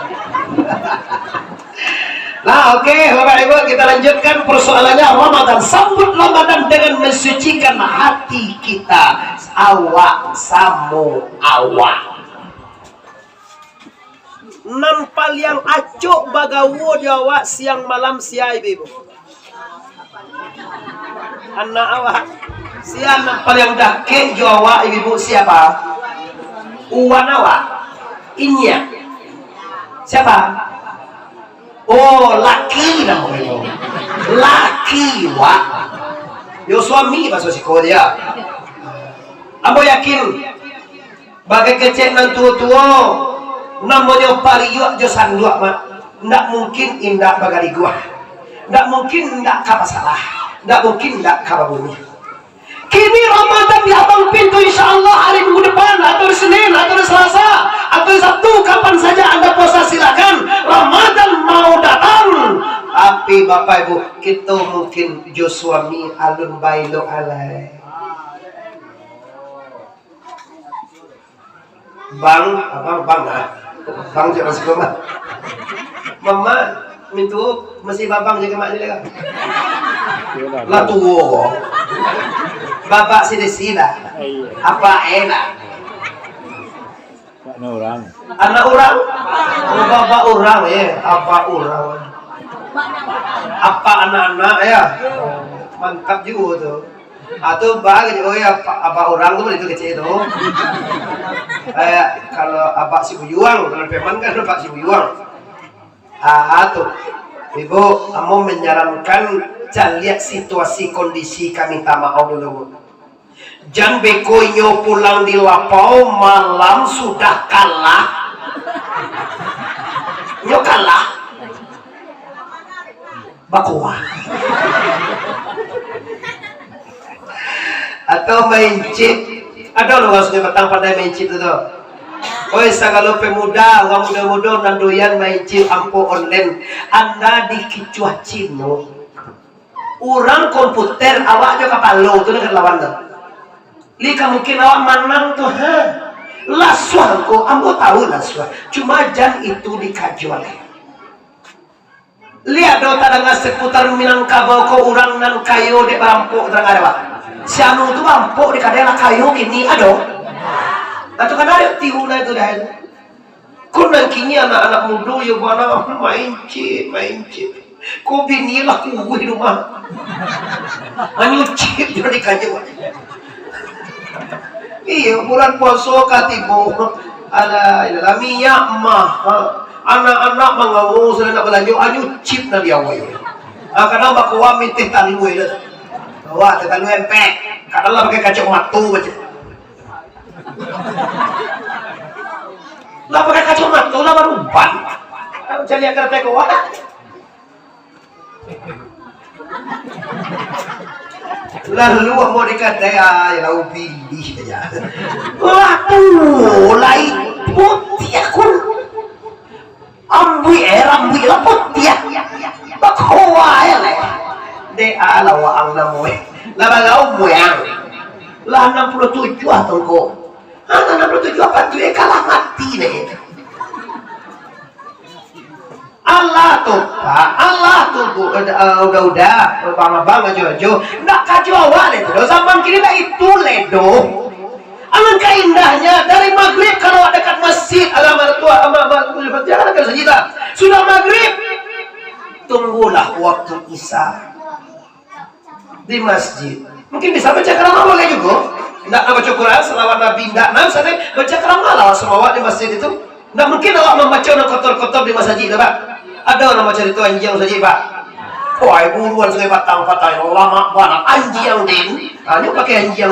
Nah oke, Bapak Ibu kita lanjutkan persoalannya Ramadan. Sambut Ramadan dengan mensucikan hati kita. Awak samu awak. Nampal yang acuk bagawo Jawa siang malam siai ibu. Anak awak siang nampal yang dake Jawa ibu siapa? Uwan awak. Inya. Siapa? Oh, laki namanya. Laki wak. Yo suami bahasa siko dia. Ambo yakin bagai kecil nan tua-tua namanya pariyo jo sandua mah. Ndak mungkin indak bagari gua. Ndak mungkin ndak ka masalah. Ndak mungkin ndak ka bumi. Kini Ramadan di abang pintu insyaallah hari minggu depan atau Senin atau Selasa atau Sabtu kapan saja Anda puasa silakan. Ramadan mau datang. Tapi Bapak Ibu kita mungkin jo suami alun bailo alai. Bang jangan sekolah. Mama mintu masih babang jaga mak ni lah. Lah tua. Bapak sila. Apa enak? Anak orang. Anak orang? Oh, bapak orang ya. Apa orang? Apa anak-anak ya? Mantap juga tuh. Atau bagi oh ya apa orang tuh itu kecil itu. Kayak kalau apa si Buyuang, kalau Peman kan apa si Buyuang. Tuh. Ibu, kamu menyarankan jangan lihat situasi kondisi kami tamau dulu. Jangan bekoinyo pulang di lapau malam sudah kalah. Nyo kalah. Bakuah. Atau main chip. Ada loh langsung petang pandai main chip itu. Oh, kalau pemuda, orang muda-muda nandoyan main chip ampo online. Anda dikicuah cino. Orang komputer awak aja kapalo tu nak lawan tu. Lika mungkin awak manang tu ha. Laswah ko, ambo tahu laswah. Cuma jan itu dikajual. Lihat do tadanga seputar Minangkabau ko orang nan kayu de bampuk terang ada. Si anu tu bampuk di kadela kayu kini ado. Atau kan ada tihuna itu dah. Kunang kini anak-anak muda yang mana main chip. Kau bini lah ku di rumah. Anyu chip dari kayu. Iya, bulan puasa katibu. Ada minyak mahal. Anak-anak mengamu sudah nak belanja anyu chip na dia awal. Kadang bakuwa minta talui dah. Wah, talui empek. Kadang lah pakai kacau matu baca. Lah pakai kacau matu lah baru ban. Jadi agar teko wah. Lalu mau dikata ya lau pilih saja. Wah tuh lain putih aku. Ambui lah putih. Bakuwa ya le. De ala wa ang namoy. Labagaw mo yan. Lah 67 atong ko. Ang 67 apa tuh kalah mati deh. Allah tuh Pak, Allah tuh udah bang jojo nggak kajuawan itu zaman kini dah itu ledo. Alangkah indahnya dari maghrib kalau dekat masjid agama tua jangan kan sejuta sudah maghrib tunggulah waktu isya di masjid mungkin bisa baca kalam boleh juga nggak baca Quran selawat Nabi nggak sana baca kalam Allah selawat di masjid itu nggak mungkin Allah membaca orang kotor-kotor di masjid Pak. Ada orang macam itu anjing saja Pak. Wah, buruan sungai patang-patang lama banget anjing den. Hanya pakai anjing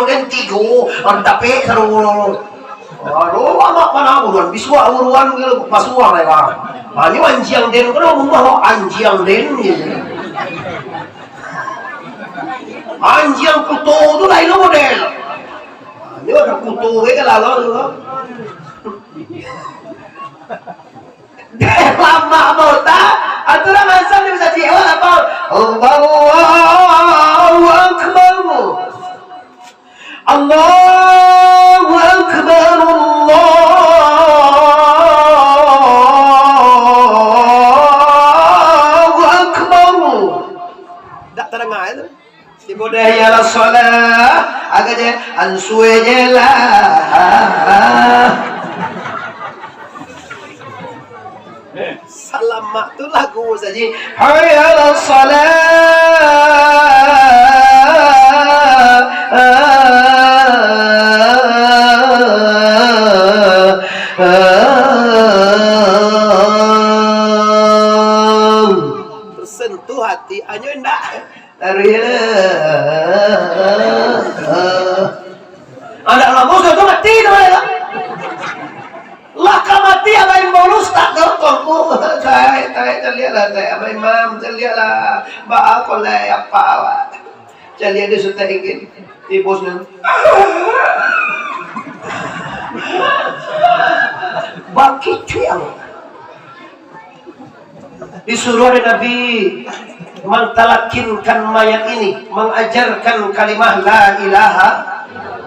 den tigo, tapi seru. Aduh, lama mana buruan, biswa buruan pasuan lah Pak. Hanya anjing den, kalau mau anjing den. Anjing kutu tu lain model. Hanya ada kutu, lalu. Lama mau tak? Aturan masa ni bisa jiwa apa? Allahu Akbar. Allahu Akbar. Allahu Akbar. Tak terdengar itu. Di budaya la solat agaknya ansue jelah. Selamat tu lagu saja. Hayya ala tersentuh hati anyo ndak dari anak lama sudah mati tu lah kamati apa yang bonus tak tertolong saya lihat lah saya apa imam saya lihat lah bah aku lah apa awak saya lihat dia sudah ingin di bosnya baki cuy disuruh oleh Nabi mentalakinkan mayat ini mengajarkan kalimah la ilaha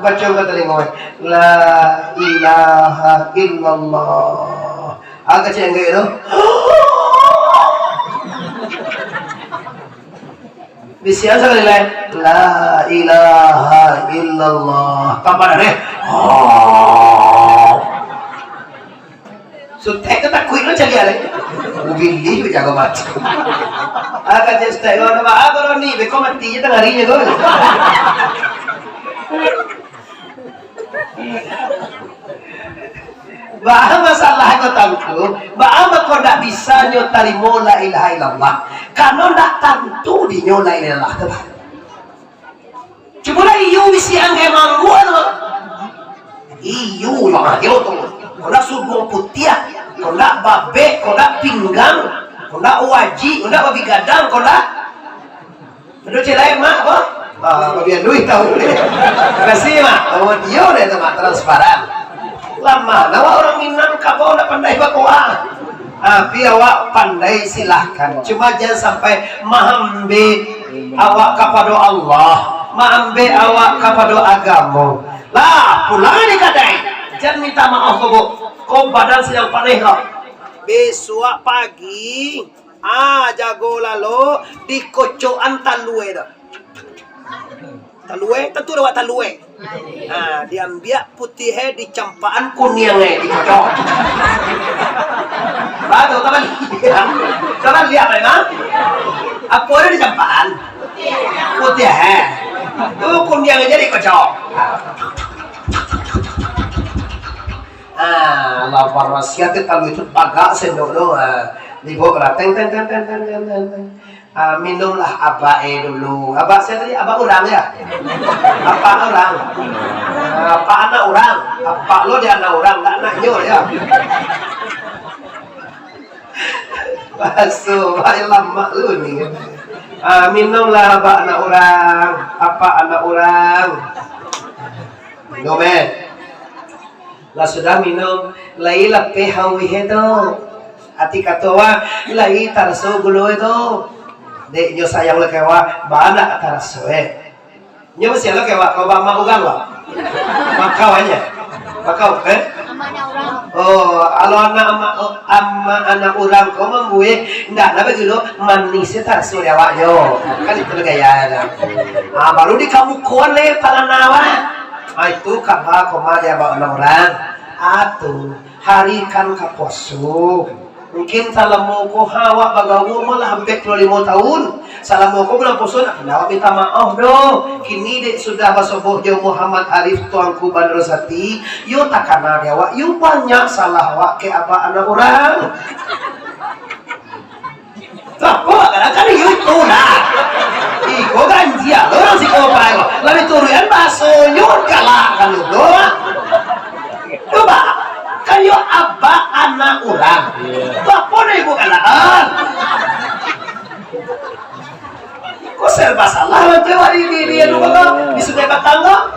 baca kata lima la ilaha illallah agak cengeng itu bisian sekali lain la ilaha illallah kapan deh sudah kita kuih lo jadi ada Ubili jago macam. Agak cesta yo na ba agak ni beko mati je tengah hari je ko. Bah masalah ko tangku, bah ko ndak bisa nyo tarimo la ilaha illallah. Kano ndak tentu di nyo la ilaha illallah. Cuma iyo bisi angge manggu ano. Iyo lah yo tu. Kona subuh putih, kona babe, kona pinggang, kona waji, kona babi gadang, kona. Aduh celai mak apa? Babi duit tahu deh. Kasih mak. Oh dia deh teman transparan. Lama, nawa orang Minang kau nak pandai bakoa. Tapi awak pandai silahkan. Cuma jangan sampai mahambe awak kepada Allah, mahambe awak kepada agama. Lah, pulang di kadai. Jangan minta maaf kau badan sedang panik kau. Besok pagi, jago lalu di kocokan talue dah. Talue, tentu dah talue. Diambil putih dicampaan kuning dikocok. Baru teman lihat, teman lihat memang. Apa ada dicampaan? Putih tu kuning aja dikocok. Lapar wasiat kalau itu bagak sendok doh. Dibawa teng. Minumlah abae dulu. Abak saya tadi abak orang ya. Apa orang? Apa anak orang? Apa lo dia anak orang? Tak anaknya ya. Basuh, baik lama lu nih. Minumlah abak anak orang. Apa anak orang? Minum lah sudah minum. Lai lape hawi itu. Hati katawa lai tarso gulu itu. Dek nyo sayang lo kewa bana atas nyo masih lo kewa kau bama ugang lo makawanya makau oh alo anak orang kau membuat ndak nabe dulu manisnya tarso dewa yo kan itu gaya baru di kamu kone palanawa itu kabar koma dia bawa anak orang atuh hari kan kaposu. Mungkin salamu ko hawa bagawu malah hampir 25 tahun. Salamu ko bulan puso nak kenapa minta maaf do. Kini dek sudah basoboh jauh Muhammad Arif tuangku Bandrosati. Yo takana dia wa. Yo banyak salah wa ke apa anak orang. Apa kan itu lah. Iko ganjia orang si ko pa ko. Lalu turian baso nyur kalah kan do. Coba kayo abba anak orang. Apa nih ibu kalaan? Kok serba salah nanti hari ini dia dulu kok di sungai Batangga.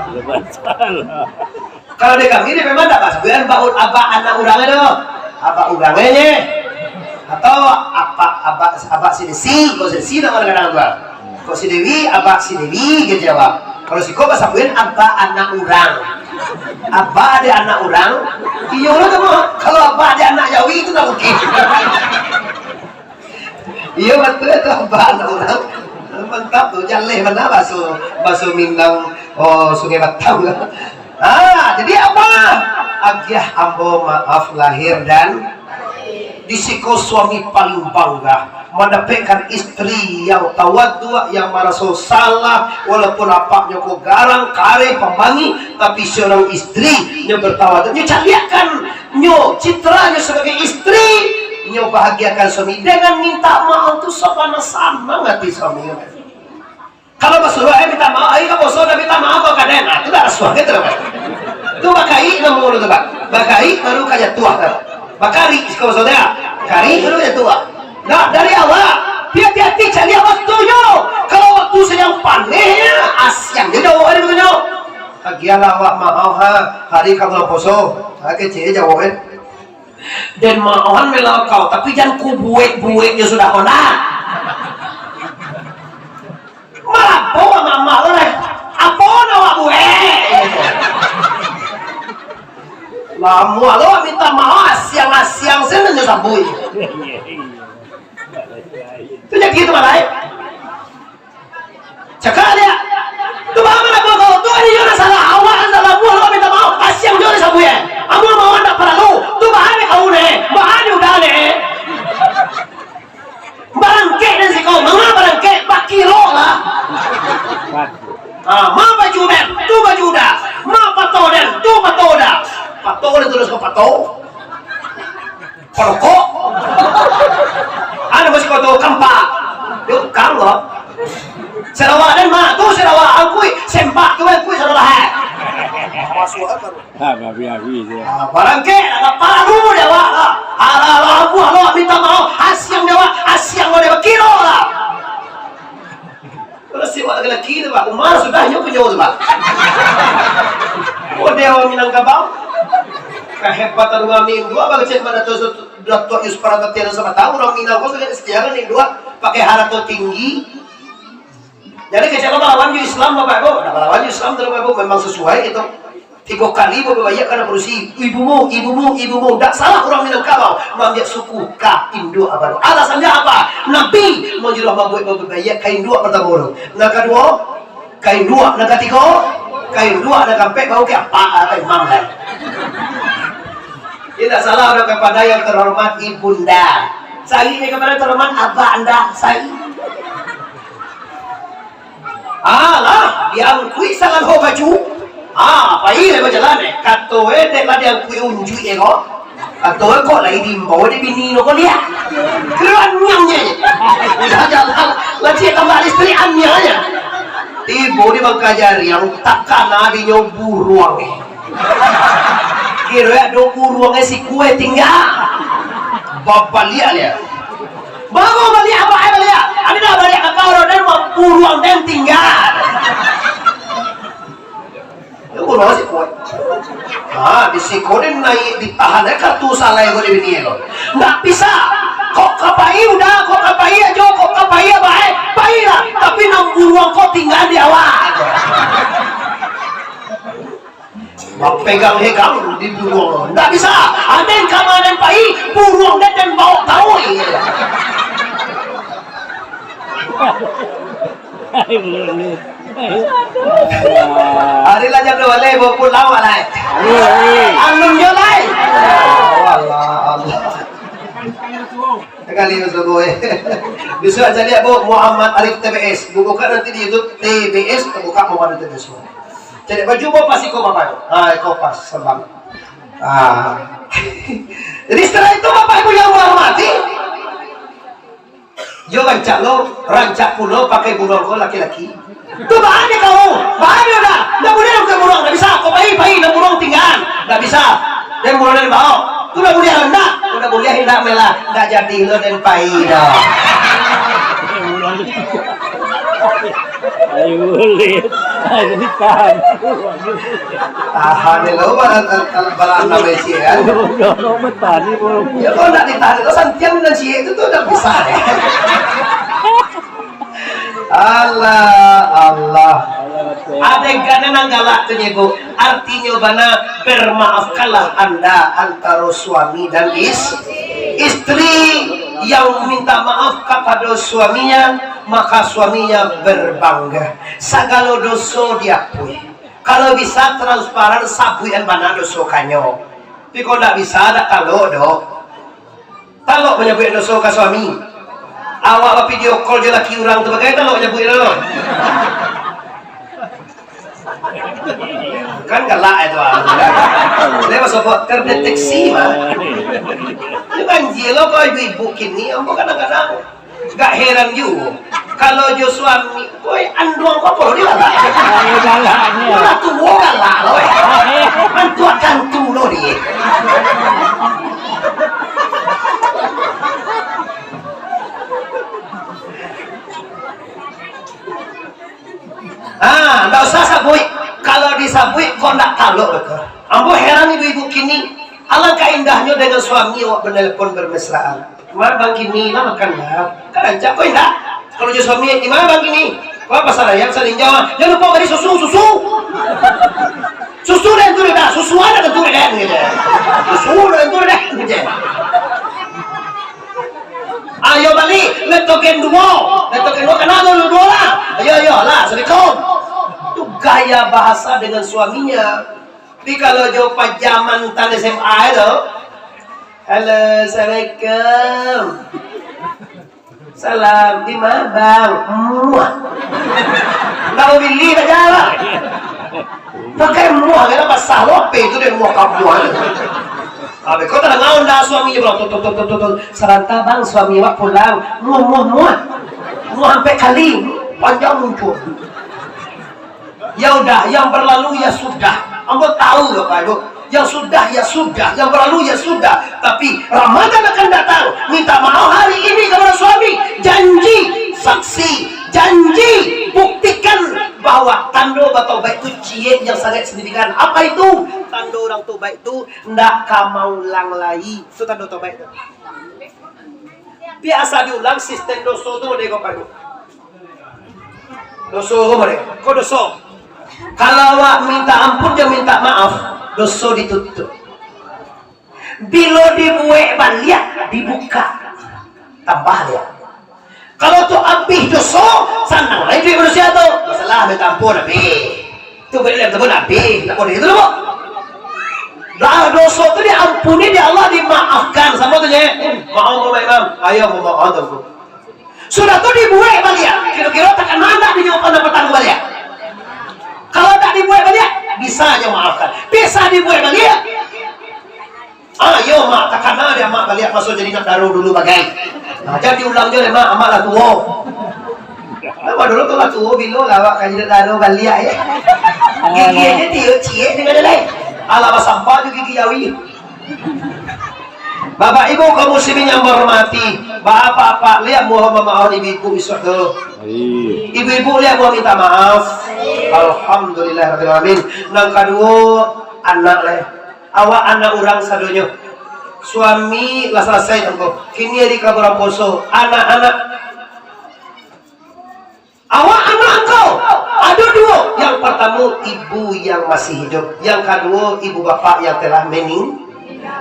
Kalau di kami ini memang tak sebenarnya baut abba anak orangnya do. Abba orangnya atau abba si Desi, kok si Desi nama kadang gua. Kok si Dewi, abba si Dewi gitu jawab. Kalau si kok bahasa abba anak orang. Abah ada anak orang, iya orang kamu. Kalau abah ada anak Jawi itu tak mungkin. Iya betul itu abah anak orang. Mantap tuh, jaleh mana basuh Minang, Sungai Batang. Jadi apa? Agiah ambo maaf lahir dan disiko suami paling bangga mendapatkan istri yang tawaddu, yang merasa salah walaupun apaknya kok garang kare pembangi, tapi seorang istri yang bertawaddu nyo cariakan nyo citranya sebagai istri, nyo bahagiakan suami dengan minta maaf itu sopan sama ngati suami. Kalau basuh minta maaf, kamu sudah minta maaf kok kadang itu dah suami terus. Itu bakai namun itu bakai baru kayak tua kan. Bakari kalau saudara kari baru kayak tua. Nah dari awal hati-hati cari waktunya. Kalau waktu sedang panennya asyang dia jauh hari begitu. Agialah awak maaf hari kamu poso, kecil jauh dan maahan melau kau, tapi jangan ku buetnya sudah kona. Malah bawa mama orang apa nawa buet. Lamu alo minta maaf siang-siang senengnya sabui. Itu jadi gitu malah. Cakap dia. Tu mana kau tu ini juga salah awak salah buah lo minta maaf siang juga sabui. Amu mau anda perlu. Tu bahan kau ne, bahan udah ne. Ma baju den, tu baju dah. Ma pato den, tu pato dah. Pato den terus ke pato. Perokok. Ano masih kau tu kampak. Yuk kang lo. Sarawak den ma, tu Sarawak angkui sempak tu angkui Sarawak. Masuk apa? Habi-habi dia. Barang ke, nak paru dewa. Ala aku halo minta maaf. Asyang dewa, asyang dewa kilo lah. Kalau siapa laki-laki tu pak, umar sudah nyo punya tu pak. Oh dewa Minangkabau. Kehebatan kami dua bagi cek mana tu Datuk Yus Paratatian sama tahu orang Minangkabau sejarah ni dua pakai harato tinggi. Jadi kalau melawan Islam bapak ibu, melawan Islam terus bapak memang sesuai itu. 3 kali bapak bayak karena berusi ibumu, tak salah orang Minangkabau mengambil suku ka Indo apa? Alasannya apa? Nabi mau jual bapak bayak kain dua pertama orang. Nak kedua kain dua, nak ketiga kain dua, nak keempat bau ke apa? Kain mangga. Tidak salah orang kepada yang terhormat ibunda. Saya ini kepada terhormat abah anda, saya. Alah, yang kui sangat ho baju. Pai le berjalan katoe dek lah yang kui unjuk ego. Katoe kok lagi dimbawa di bini no kok dia. Keluar nyamnya. Udah jalan, lagi tambah istri anyanya. Tibo di bangkajari yang tak kana di nyoburuang. Kira do buruangnya si kue tinggal. Bapak lihat ya. Bapak balik apa balik? Ada dah balik ke kau dan buruang dan tinggal. Itu loh si kue. Di si kue naik ditahan kartu salah yang kau ini lo. Nggak bisa. Kok kapai udah, kok kapai aja, kok kapai baik, baik lah. Tapi nang buruang kau tinggal di awal. Pegang hegang di buruang, nggak bisa. Aden kamanan pai, buruang dan bau tahu. Hari lah jam 2 leh, bawa pulang malai. Alun jo lai. Allah. Kali itu boy. Bisa aja lihat bu Muhammad Arif TBS. Buka nanti di YouTube TBS, buka Muhammad TBS. Jadi baju mau pasti kau apa? Kau pas sembang. Jadi setelah itu bapak ibu yang menghormati. Yo rancak pulau pakai burung kau laki-laki. Tuh bahaya kau, bahaya dah. Nggak boleh pakai burung, nggak bisa. Kau bayi, nggak burung tinggal, nggak bisa. Dan burung dari bawah. Tuh udah boleh hendak, udah boleh hendak melah, nggak jadi lo dan pai dah. Ayo boleh. Ayo ditahan. Tahan lo balaan nama si kan. Kalau bertani boleh. Ya kalau nak ditahan itu santian dan si itu tuh udah besar ya. Allah. Adegan nang galak tuh ibu. Artinya bana bermaafkanlah anda antara suami dan istri yang minta maaf kepada suaminya, maka suaminya berbangga. Segala dosa diakui. Kalau bisa transparan sabui dan bana dosa kanyo. Tapi kalau tidak bisa ada kalau dok. Kalau menyebut dosa ke suami. Awak video call je laki orang tu bagai kalau menyebut lo. Kan galak itu dia masuk terdeteksi mah. Itu kan jelo kau ibu kini, ambo kadang-kadang gak heran juga. Kalau jo suami, koi anduang kau perlu dia lah. Orang tua galak loh. Mantua kantu loh dia. Nggak usah sabui. Kalau disabui, kau nggak tahu betul. Ambo heran ibu-ibu kini. Alangkah indahnya dengan suami awak menelpon bermesraan. Mana bang kini lah makan lah. Kan aja kau indah. Kalau jadi suami, di mana bang kini? Kau apa salah yang saling jawab? Jangan lupa beri susu. Susu dan turun dah. Susu ada dan turun dah. Susu dan turun dah. Ayo balik, letokin dua kenal dulu lah. Ayo lah, assalamualaikum. Itu gaya bahasa dengan suaminya. Tapi kalau jauh pajaman tan SMA itu, halo, assalamualaikum. Salam di mana bang? Nggak mau beli aja lah. Pakai muah kita basah lope itu dia muah kamu. Abe kau tak ngaun dah suaminya bilang tuh saranta bang suami wak pulang muah sampai kali panjang muncul. Ya udah yang berlalu ya sudah. Ambo tahu loh Pak Ibu. Yang sudah ya sudah, yang berlalu ya sudah. Tapi Ramadan akan datang. Minta maaf hari ini kepada suami. Janji, saksi, janji, buktikan bahwa tanda atau baik itu cie yang sangat signifikan. Apa itu? Tanda orang tu baik itu ndak kamau lang lai. Itu tanda tu baik itu. Biasa diulang sistem doso tu mereka Pak Ibu. Doso mereka. Kok doso? Kalau awak minta ampun dia minta maaf, dosa ditutup. Bila dibuat balik dibuka, tambah dia. Kalau tu habis dosa, senang lagi duit manusia tu. Masalah minta ampun habis. Tu balik minta ampun habis, tak boleh itu loh. Dah dosa tu diampuni dia Allah dimaafkan sama tu je. Maaf Imam, ayah mau maaf tu. Sudah tu dibuat balik. Kira-kira takkan mana dia jawapan petang balik. Kalau tak dibuat balik, bisa aja maafkan. Bisa dibuat balik. Ayo mak, takkan ada mak balik masuk jadi nak daruh dulu bagai. Nah, jadi ulang je mak, amak lah tua. Nama dulu tu lah tua, bila lawak kaji nak daruh balik ya. Gigi aja tiup cie dengan lain. Alah sampah juga gigi yawi. Bapak Ibu kaum muslimin yang berhormati, bapak-bapak lihat mohon maaf ibu-ibu besok dulu. Ibu-ibu lihat mohon minta maaf. Alhamdulillah rabbil alamin. Nang kedua anak leh. Awak anak orang sadonya. Suami lah selesai engkau. Kini di kaburan poso. Anak-anak. Awak anak engkau. Ada dua. Yang pertama ibu yang masih hidup. Yang kedua ibu bapak yang telah meninggal.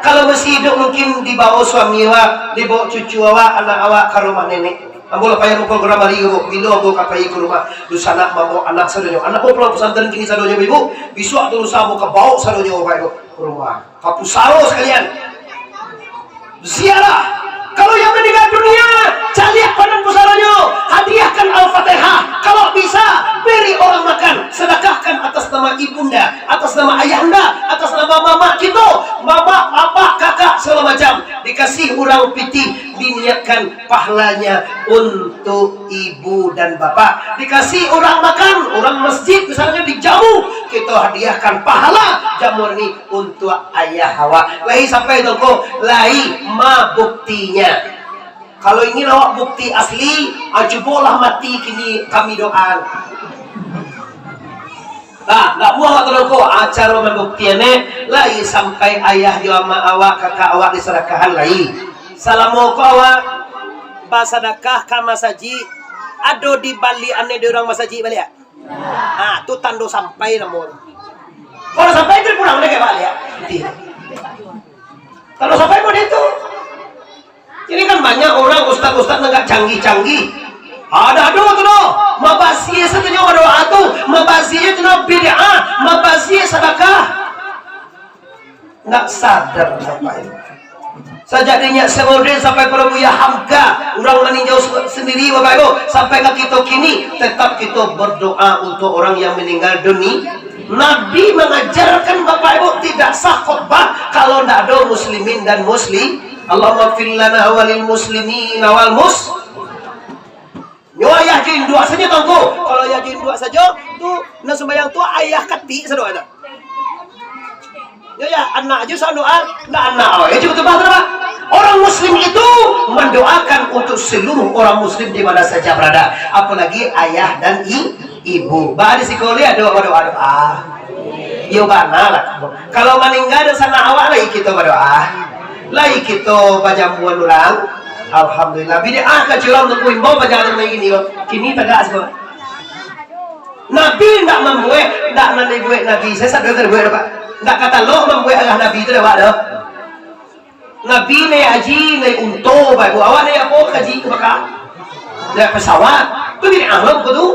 Kalau masih hidup mungkin dibawa suami awak, dibawa cucu awak, anak awak ke rumah nenek. Ambo lah payah rukun gerak balik ibu. Bila ambo kapai ke rumah, lusa nak mamu anak sadonya. Anak ambo pulang pesantren kini sadonya ibu. Besok tu lusa ambo kebawa sadonya ibu ke rumah. Kapusaro sekalian. Ziarah. Kalau yang meninggal dunia, cariah padan pusaranyo, hadiahkan Al-Fatihah. Kalau bisa, beri orang makan, sedekahkan atas nama ibunda, atas nama ayahanda, atas nama mama kita, mama, papa, kakak, segala macam. Dikasih orang piti, diniatkan pahalanya untuk ibu dan bapak. Dikasih orang makan, orang masjid misalnya dijamu, kita hadiahkan pahala jamur ini untuk ayah awak. Lahi sampai toko, lahi ma buktinya. Kalau ingin awak bukti asli, ajubolah mati kini kami doa. Nah, nggak mau awak terlalu acara membuktiannya, lahi sampai ayah jama awak, kakak awak disedekahan lahi. Salamualaikum awak, basadakah kama saji, ado di Bali ane di orang masaji balik ya. Ah, tu tando sampai namun. Kalau sampai itu pulang lagi balik ya. Kalau sampai mau itu. Ini kan banyak orang ustaz-ustaz nggak canggih-canggih. Ada tu no, mabasiye satunya doa tu, mabasiye tu no bid'ah, mabasiye sedekah. Nggak sadar sampai. Sejadinya semodel sampai Prabu Hamka, orang meninjau sendiri Bapak Ibu, sampai ke kita kini tetap kita berdoa untuk orang yang meninggal dunia. Nabi mengajarkan Bapak Ibu tidak sah khutbah kalau tidak ada muslimin dan muslim. Allahumma fil lana walil muslimin wal mus. Yo ayah jin dua saja tongko. Kalau ayah jin dua saja tu nak sembahyang tu ayah kati sadoa ada. Ya anak aja sa doa, ndak anak. Ya cukup tebal Pak. Orang muslim itu mendoakan untuk seluruh orang muslim di mana saja berada, apalagi ayah dan ibu. Bah di sekolah doa. Yo bana lah. Kalau meninggal di sana awak lagi kita berdoa. Lagi kita pajamuan orang. Alhamdulillah. Bid'ah kecuali untuk imbau pajangan lagi ni. Kini tegak semua. Nabi tidak membuat, tidak membuat Nabi. Saya sadar terbuat Pak. Tidak kata lo membuat agak Nabi itu lewat dah. Nabi ni haji ni unta Pak. Awak ni apa haji ke Mekah? Naik pesawat. Tu bid'ah apa tu?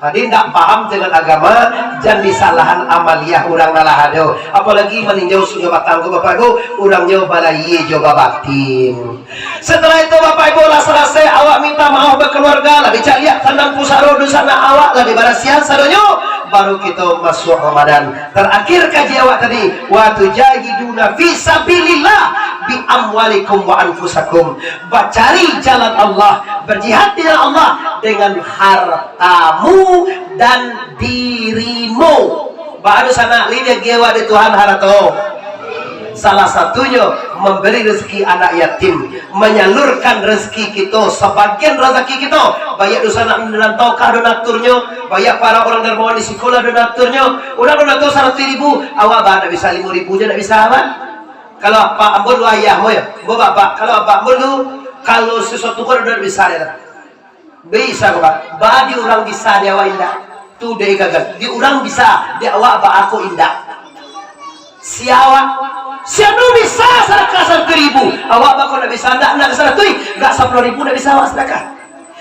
Tadi tidak paham dengan agama, jangan disalahan amaliyah orang nalahado. Apalagi meninjau sungai batangku Bapak Ibu, orang jauh balai coba batin. Setelah itu Bapak Ibu lah selesai, awak minta maaf berkeluarga, lebih cak lihat tandang pusaro dosana awak, lebih barasian sadonyo, baru kita masuk Ramadan. Terakhir kaji awak tadi, wa tujahiduna fi sabilillah bi amwalikum wa anfusakum. Cari jalan Allah, berjihad dengan Allah dengan hartamu dan dirimu. Baru sana lidah gewa di Tuhan harato. Salah satunya memberi rezeki anak yatim, menyalurkan rezeki kita, sebagian rezeki kita. Banyak di sana menantaukan donaturnya, banyak para orang dermawan di sekolah donaturnya. Orang donatur 100.000, awak bahkan bisa 5.000 aja tidak bisa awak. Kalau Pak Ambon lu ayahmu ya, bu bapak. Kalau Pak Ambon lu kalau sesuatu kan udah bisa ya. Bisa Pak. Bah di orang bisa dia awak indah. Tuh dia gagal. Di orang bisa, di awak bah aku indah. Siapa bisa sedekah 1.000, awak bakal tidak bisa, tidak kesana tuh, nggak 10.000 tidak bisa awak sedekah.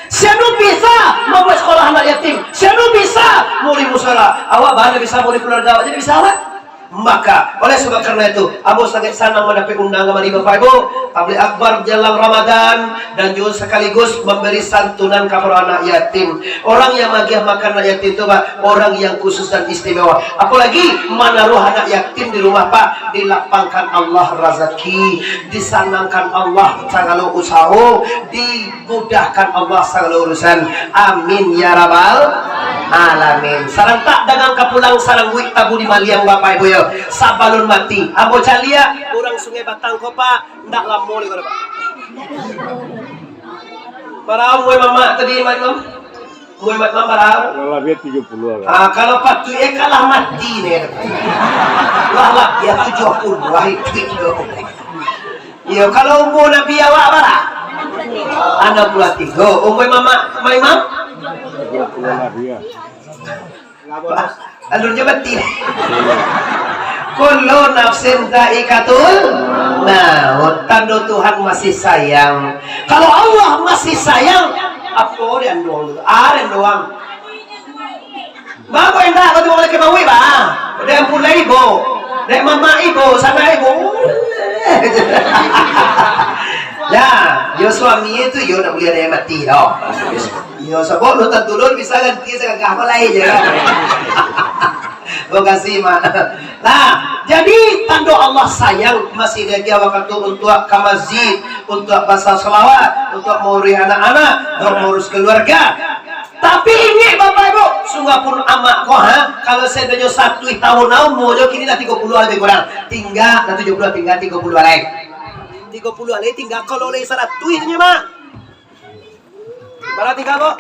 Siapa bisa membuat sekolah anak yatim, siapa bisa murid musola, awak bahkan bisa murid keluarga awak, jadi bisa awak. Maka oleh sebab karena itu, Abu sangat senang mendapat undangan dari Bapak Ibu tabligh akbar jelang Ramadan, dan juga sekaligus memberi santunan kepada anak yatim. Orang yang magiah makan anak yatim itu Pak, orang yang khusus dan istimewa. Apalagi menaruh anak yatim di rumah Pak, dilapangkan Allah rezeki, disanangkan Allah segala usaha, dimudahkan Allah segala urusan. Amin ya rabbal alamin. Sarang tak dagang kapulang sarang buik tabu di maliang Bapak Ibu ya. Sabalun mati Abo Calia orang Sungai Batang Kopa ndak lamo ni Pak. Para moy mama tadi mam. Moy mat mam para. Kalau dia 30 Ah kalau patu kalah mati ni. Lah ya 70 itu. Yo kalau umur Nabi awak bara. 63. Umur mama mai mam 30 lah dia. Alurnya mati. Kullu nafsin dha'iqatul maut. Tanda Tuhan masih sayang. Kalau Allah masih sayang, apa dia doang? Ada doang. Bago enggak kalau boleh ke bawi ba? Dia pula ibu, dia mama ibu, sama ibu. Ya, yo suami itu yo nak boleh dia mati dah. Yo sebab lu tak dulur bisa ganti saya gak mulai je. Terima kasih mak. Nah, jadi tanda Allah sayang masih dia waktu untuk ke masjid, untuk baca selawat, untuk mengurus anak-anak, untuk mengurus keluarga. Tapi ini Bapak Ibu, sungguh pun amak kok kalau saya dah 1 tahun mau kini dah 30 lebih kurang. Tinggal dah 70 tinggal 30 lagi. 30 lagi tinggal kalau lagi 100 itu mak. Berapa tinggal kok?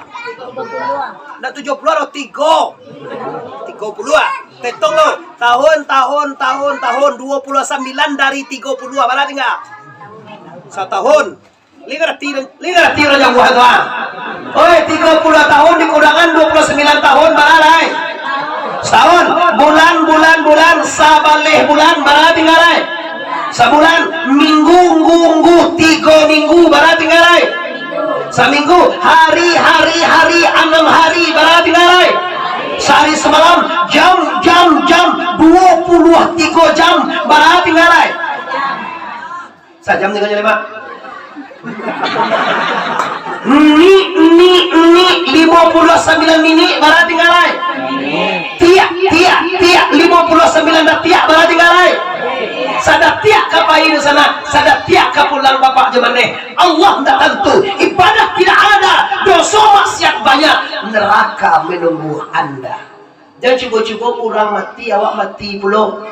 30. Nak 70 atau 3? 30. Tetong lo. Tahun 29 dari 30. Berapa tinggal? 1 tahun. Lihat raja buah tu. Oi, 30 tahun dikurangan 29 tahun berapa? Setahun. Bulan. Sabaleh bulan berapa tinggal? Sebulan. Minggu 3 minggu berapa tinggal? Seminggu, hari, 6 hari, berarti nilai. Sehari semalam, jam, 23 jam, berarti nilai. Sejam 3 jam 5. Ini 59 menit, berarti nilai. Tiak, 59 tiak, berarti nilai. Sadar tiak kapai di sana, sadar tiak kapulang bapak jemane. Allah tidak tentu, ibadah tidak ada, dosa maksiat banyak, neraka menunggu Anda. Jangan cuba-cuba kurang mati, awak mati pula.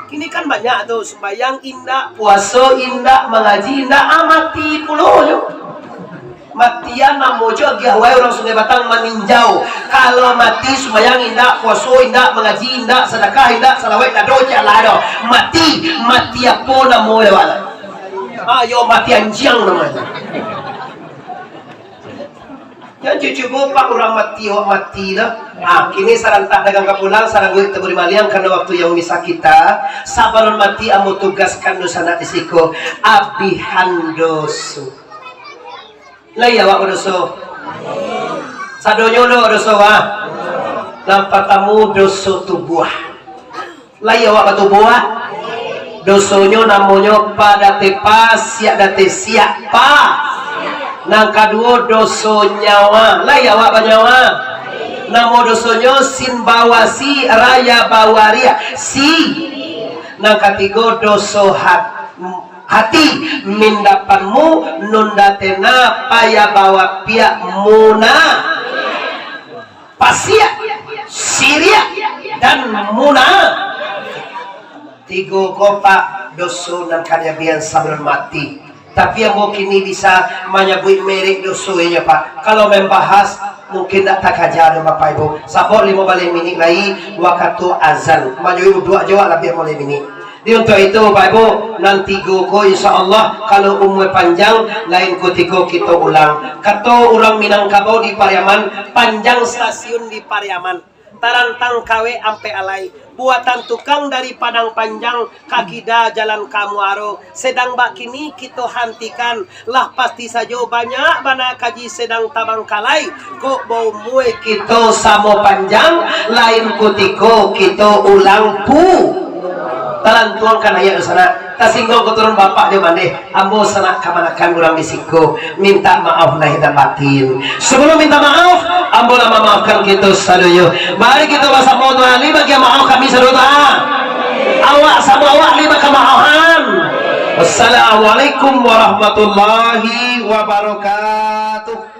Ini kan banyak tuh sembahyang indah, puasa indah, mengaji indah, mati pula. Matian namojo giawai orang Sungai Batang meninjau. Kalau mati sembahyang indah, puasa indah, mengaji indah, sedekah indah, salawat indah, doa lah. Mati apa namo lewat. Ayo mati anjing namanya. Yang cucu pak orang mati dah. Kini sarang tak dagang kapulang, sarang gue teburi maliang karena waktu yang bisa kita. Sabaron mati amu tugaskan dosana isiko abihandosu. Lah ya wak dosa. Sadonyo lo dosa wa. nampak tamu dosa tubuh layak awak tubuh dosonya namanya pada tepas siap date siapa nang kedua dosa nyawa layak awak banyawa namo dosonya sin bawasi raya bawaria si nang ketiga dosa hati mindapanmu nundatena paya bawa pia muna pasia siria dan muna tiga kopak dosa nang kanyabian sabran mati tapi yang mungkin ini bisa menyebut merek dosonya Pak kalau membahas mungkin tak kajar Bapak Ibu sabor 5 menit lagi waktu azan maju dua jawab lebih mulai ini di untuk itu Bapak Ibu nanti go insya Allah kalau umur panjang lain kutiko kita ulang kata orang Minangkabau di Pariaman panjang stasiun di Pariaman tarantang KW ampe alai buatan tukang dari Padang Panjang kakida jalan Kamuaro sedang bak kini kita hentikan lah pasti saja banyak bana kaji sedang tabang kalai kok bau mue kita samo panjang lain kutiko kita ulang pu talan tuang kan ayat sana tasinggo keturun bapak dia mande ambo sana kamanakan kurang bisiko minta maaf lahir dan batin sebelum minta maaf ambo lama maafkan kita sadoyo mari kita bahasa modu ali bagi maaf kami sadoyo awak sama awak lima kemaahan wassalamualaikum warahmatullahi wabarakatuh.